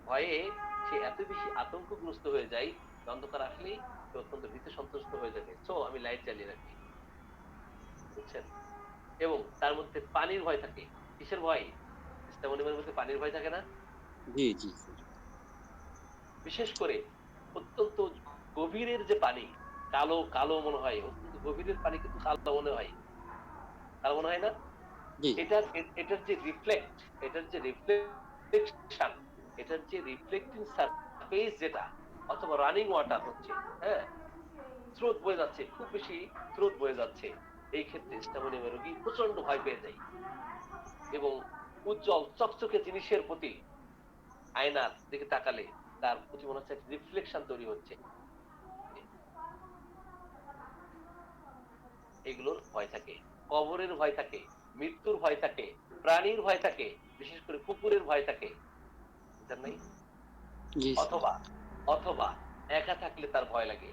ভয়ে সে এত বেশি আতঙ্কগ্রস্ত হয়ে যায় যে অন্ধকার আসলেই সে অত্যন্ত ভীত সন্ত্রস্ত হয়ে যাবে। সো আমি লাইট জ্বালিয়ে রাখি। বুঝছেন? এবং তার মধ্যে পানির ভয় থাকে। কিসের ভয়? স্ট্রোমেনিয়ামের মধ্যে পানির ভয় থাকে না? জি, জি স্যার। বিশেষ করে অত্যন্ত গভীরের যে পানি, কালো কালো মনে হয়, অত্যন্ত গভীরের পানি কিন্তু কালো মনে হয়। কালো মনে হয় না? জি। এটার যে রিফ্লেক্ট, এটার যে রিফ্লেকশন, এটার যে রিফ্লেক্টিং সারফেস যেটা অথবা রানিং ওয়াটার হচ্ছে, হ্যাঁ? স্রোত বয়ে যাচ্ছে, খুব বেশি স্রোত বয়ে যাচ্ছে। এই ক্ষেত্রে স্টামোনিয়াম রোগী প্রচন্ড ভয় পেয়ে যায় এবং উজ্জ্বল চকচকে জিনিসের প্রতি আয়নার দিকে তাকালে তার প্রতি মনে হচ্ছে রিফ্লেকশন তৈরি হচ্ছে। এগুলোর ভয় থাকে। কবরের ভয় থাকে, মৃত্যুর ভয় থাকে, প্রাণীর ভয় থাকে, বিশেষ করে কুকুরের ভয় থাকে। বুঝেন নাই? জি স্যার। অথবা অথবা একা থাকলে তার ভয় লাগে।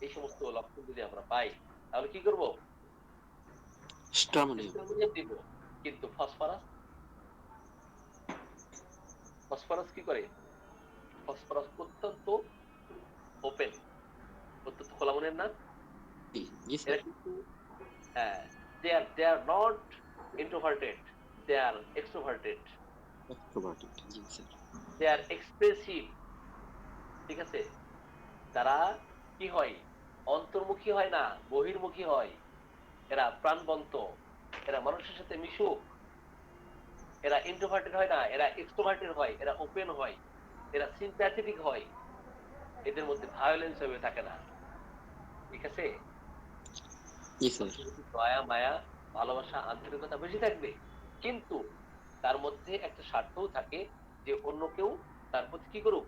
এই সমস্ত লক্ষণ যদি আমরা পাই তাহলে কি করব? স্ট্রামোনিয়াম। স্টেরয়েড দিব। কিন্তু ফসফরাস ফসফরাস কি করে? ফসফরাস অত্যন্ত ওপেন, অত্যন্ত খোলা মনের না? জি, জি এরা স্যার। কিন্তু হ্যাঁ, they are not introverted, they are extroverted, extroverted. Ji sir. they are expressive। ঠিক আছে? তারা কি হয়? অন্তর্মুখী হয় না, বহির্মুখী হয়। এরা প্রাণবন্ত, এরা মানুষের সাথে মিশুক, এরা ইন্ট্রোভার্টেড হয় না, এরা এক্সট্রোভার্টেড হয়, এরা ওপেন হয়, এরা সিম্প্যাথেটিক হয়। এদের মধ্যে ভায়োলেন্স হয়ে থাকে না। ঠিক আছে? জি স্যার। মানুষের প্রতি দয়া, মায়া, ভালোবাসা, আন্তরিকতা বেশি থাকবে। কিন্তু তার মধ্যে একটা স্বার্থও থাকে যে অন্য কেউ তার প্রতি কি করুক?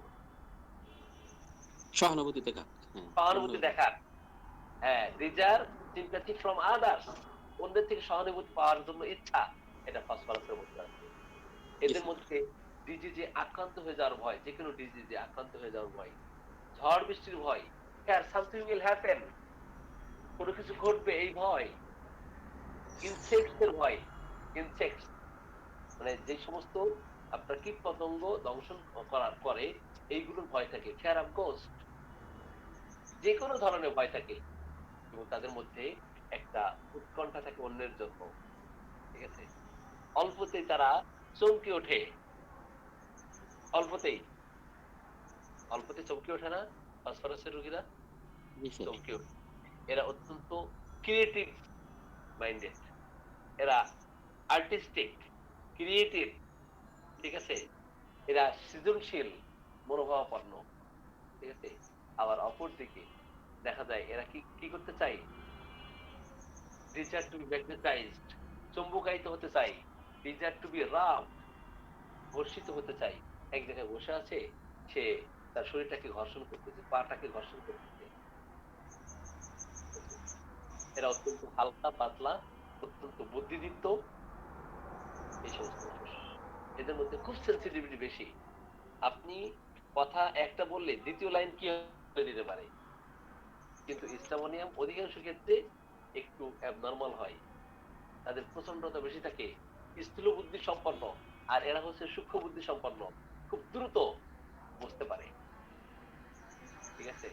সহানুভূতি দেখা। হ্যাঁ, সহানুভূতি অন্যদের। দেখার। হ্যাঁ, desire sympathy from others। অন্যের থেকে সহানুভূতি পাওয়ার জন্য ইচ্ছা। এটা ফসফরাসের মধ্যে আছে। জি এদের স্যার। মধ্যে ডিজিজে আক্রান্ত হয়ে যাওয়ার ভয়, যেকোনো ডিজিজে আক্রান্ত হয়ে যাওয়ার ভয়, ঝড় বৃষ্টির ভয়, হ্যাঁ সামথিং উইল হ্যাপেন, কোনো কিছু ঘটবে এই ভয়, ইনসেক্টস এর ভয়, ইনসেক্টস মানে যে সমস্ত আপনার কীট পতঙ্গ দংশন করার পরে এইগুলোর ভয় থাকে, ফেয়ার অফ গোস্ট, যে কোনো ধরনের ভয় থাকে এবং তাদের মধ্যে একটা উৎকণ্ঠা থাকে অন্যের জন্য। ঠিক আছে? অল্পতেই তারা চমকে ওঠে, অল্পতেই অল্পতে চমকে ওঠে না ফসফরাসের রোগীরা? জি স্যার। চমকে ওঠে। এরা অত্যন্ত ক্রিয়েটিভ মাইন্ডেড, এরা আর্টিস্টিক, ক্রিয়েটিভ। ঠিক আছে? এরা সৃজনশীল মনোভাবাপন্ন। ঠিক আছে? আবার অপর দিকে দেখা যায় এরা কি কি করতে চায়? ডিজায়ার টু বি ম্যাগনেটাইজড, চুম্বকায়িত হতে চায়। ডিজায়ার টু বি রাব, ঘর্ষিত হতে চায়। এক জায়গায় বসে আছে, সে তার শরীরটাকে ঘর্ষণ করতেছে, পাটাকে ঘর্ষণ করতেছে। এরা অত্যন্ত হালকা পাতলা, অত্যন্ত বুদ্ধিদীপ্ত, এই সমস্ত মানুষ। এদের মধ্যে খুব সেন্সিটিভিটি বেশি। আপনি কথা একটা বললে দ্বিতীয় লাইন কি বলে দিতে পারে। কিন্তু স্টামোনিয়াম অধিকাংশ ক্ষেত্রে একটু অ্যাবনরমাল হয়। তাদের প্রচন্ডতা বেশি থাকে, স্থূল বুদ্ধি সম্পন্ন। আর এরা হচ্ছে সূক্ষ্ম বুদ্ধি সম্পন্ন, খুব দ্রুত বুঝতে পারে। ঠিক আছে?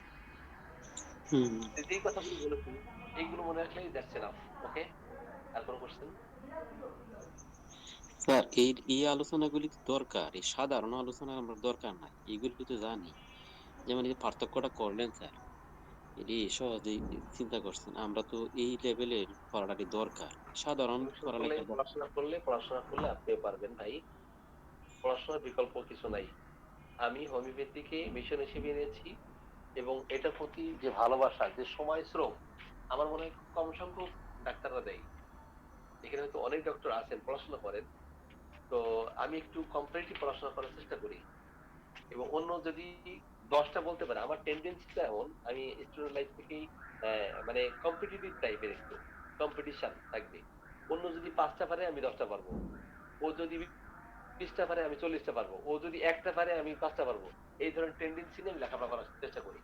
হুম। যেই কথাগুলো বলেছি এইগুলো মনে রাখলেই দ্যাটস এনাফ। ওকে? আর কোনো কোশ্চেন? স্যার এই আলোচনাগুলি তো দরকার, এই সাধারণ আলোচনা আমার দরকার নাই, এগুলি তো জানি। যেমন এই যে পার্থক্যটা করলেন স্যার, এটি সহজেই চিন্তা করছেন। আমরা তো এই লেভেলের পড়াটাকে দরকার, সাধারণ পড়ালেখা দরকার। পড়াশোনা করলে আপনিও পারবেন ভাই। পড়াশোনার বিকল্প কিছু নাই। আমি হোমিওপ্যাথিকে মিশন হিসেবে নিয়েছি এবং এটার প্রতি যে ভালোবাসা, যে সময় শ্রম, আমার মনে হয় খুব কম সংখ্যক ডাক্তাররা দেয়। এখানে হয়তো অনেক ডক্টর আছেন পড়াশোনা করেন, তো আমি একটু কম্পারেটিভ পড়াশোনা করার চেষ্টা করি এবং অন্য যদি 10টা বলতে পারে, আমার টেন্ডেন্সিটা এমন, আমি স্টুডেন্ট লাইফ থেকেই মানে কম্পিটিটিভ টাইপের, একটু কম্পিটিশন থাকবে। অন্য যদি 5টা পারে আমি 10টা পারবো, ও যদি 20টা পারে আমি 40টা পারবো, ও যদি একটা পারে আমি 5টা পারবো। এই ধরনের টেন্ডেন্সি নিয়ে আমি লেখাপড়া করার চেষ্টা করি।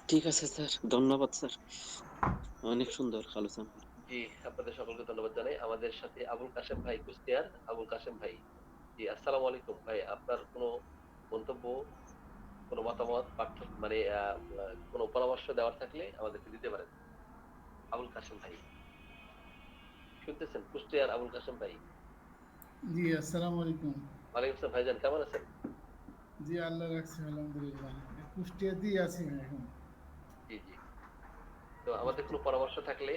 ঠিক আছে স্যার, ধন্যবাদ স্যার, অনেক সুন্দর আলোচনা। জি, আপনাদের সকলকে ধন্যবাদ জানাই। আমাদের সাথে আবুল কাশেম ভাই, কুষ্টিয়ার আবুল কাশেম ভাই। জি, আসসালামু আলাইকুম ভাই। আপনার কোনো মন্তব্য, কোনো মতামত, পার্থক্য মানে কোনো পরামর্শ দেওয়ার থাকলে আমাদেরকে দিতে পারেন। আবুল কাশেম ভাই, শুনতেছেন? কুষ্টিয়ার আবুল কাশেম ভাই। জি আসসালামু আলাইকুম। ওয়ালাইকুম আসসালাম ভাইজান, কেমন আছেন? জি আল্লাহ রাখছে আলহামদুলিল্লাহ। কুষ্টিয়াতেই আছি এখন। জি জি। তো আমাদের কোনো পরামর্শ থাকলে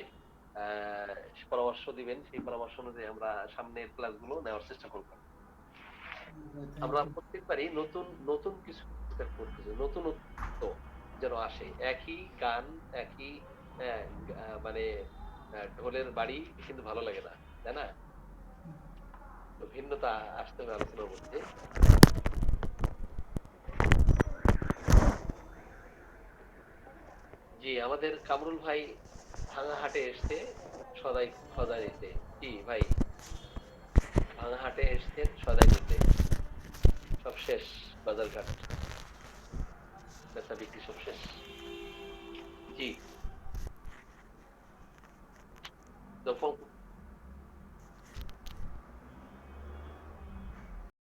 পরামর্শ দিবেন, সেই পরামর্শ অনুযায়ী আমরা সামনের ক্লাসগুলো নেওয়ার চেষ্টা করব। আমরা প্রত্যেকবারই নতুন নতুন কিছু করতেছি, নতুনত্ব যেন আসে। একই গান, একই মানে ঢোলের বাড়ি কিন্তু ভালো লাগে না, তাই না? তো ভিন্নতা আসতে হবে আলোচনার মধ্যে। জি, আমাদের কামরুল ভাই ভাঙা হাটে এসছে সদাই সদাই নিতে। কি ভাই, ভাঙা হাটে এসছেন সদাই নিতে? সব শেষ, বাজারঘাট বেচা বিক্রি সব শেষ। জি, তো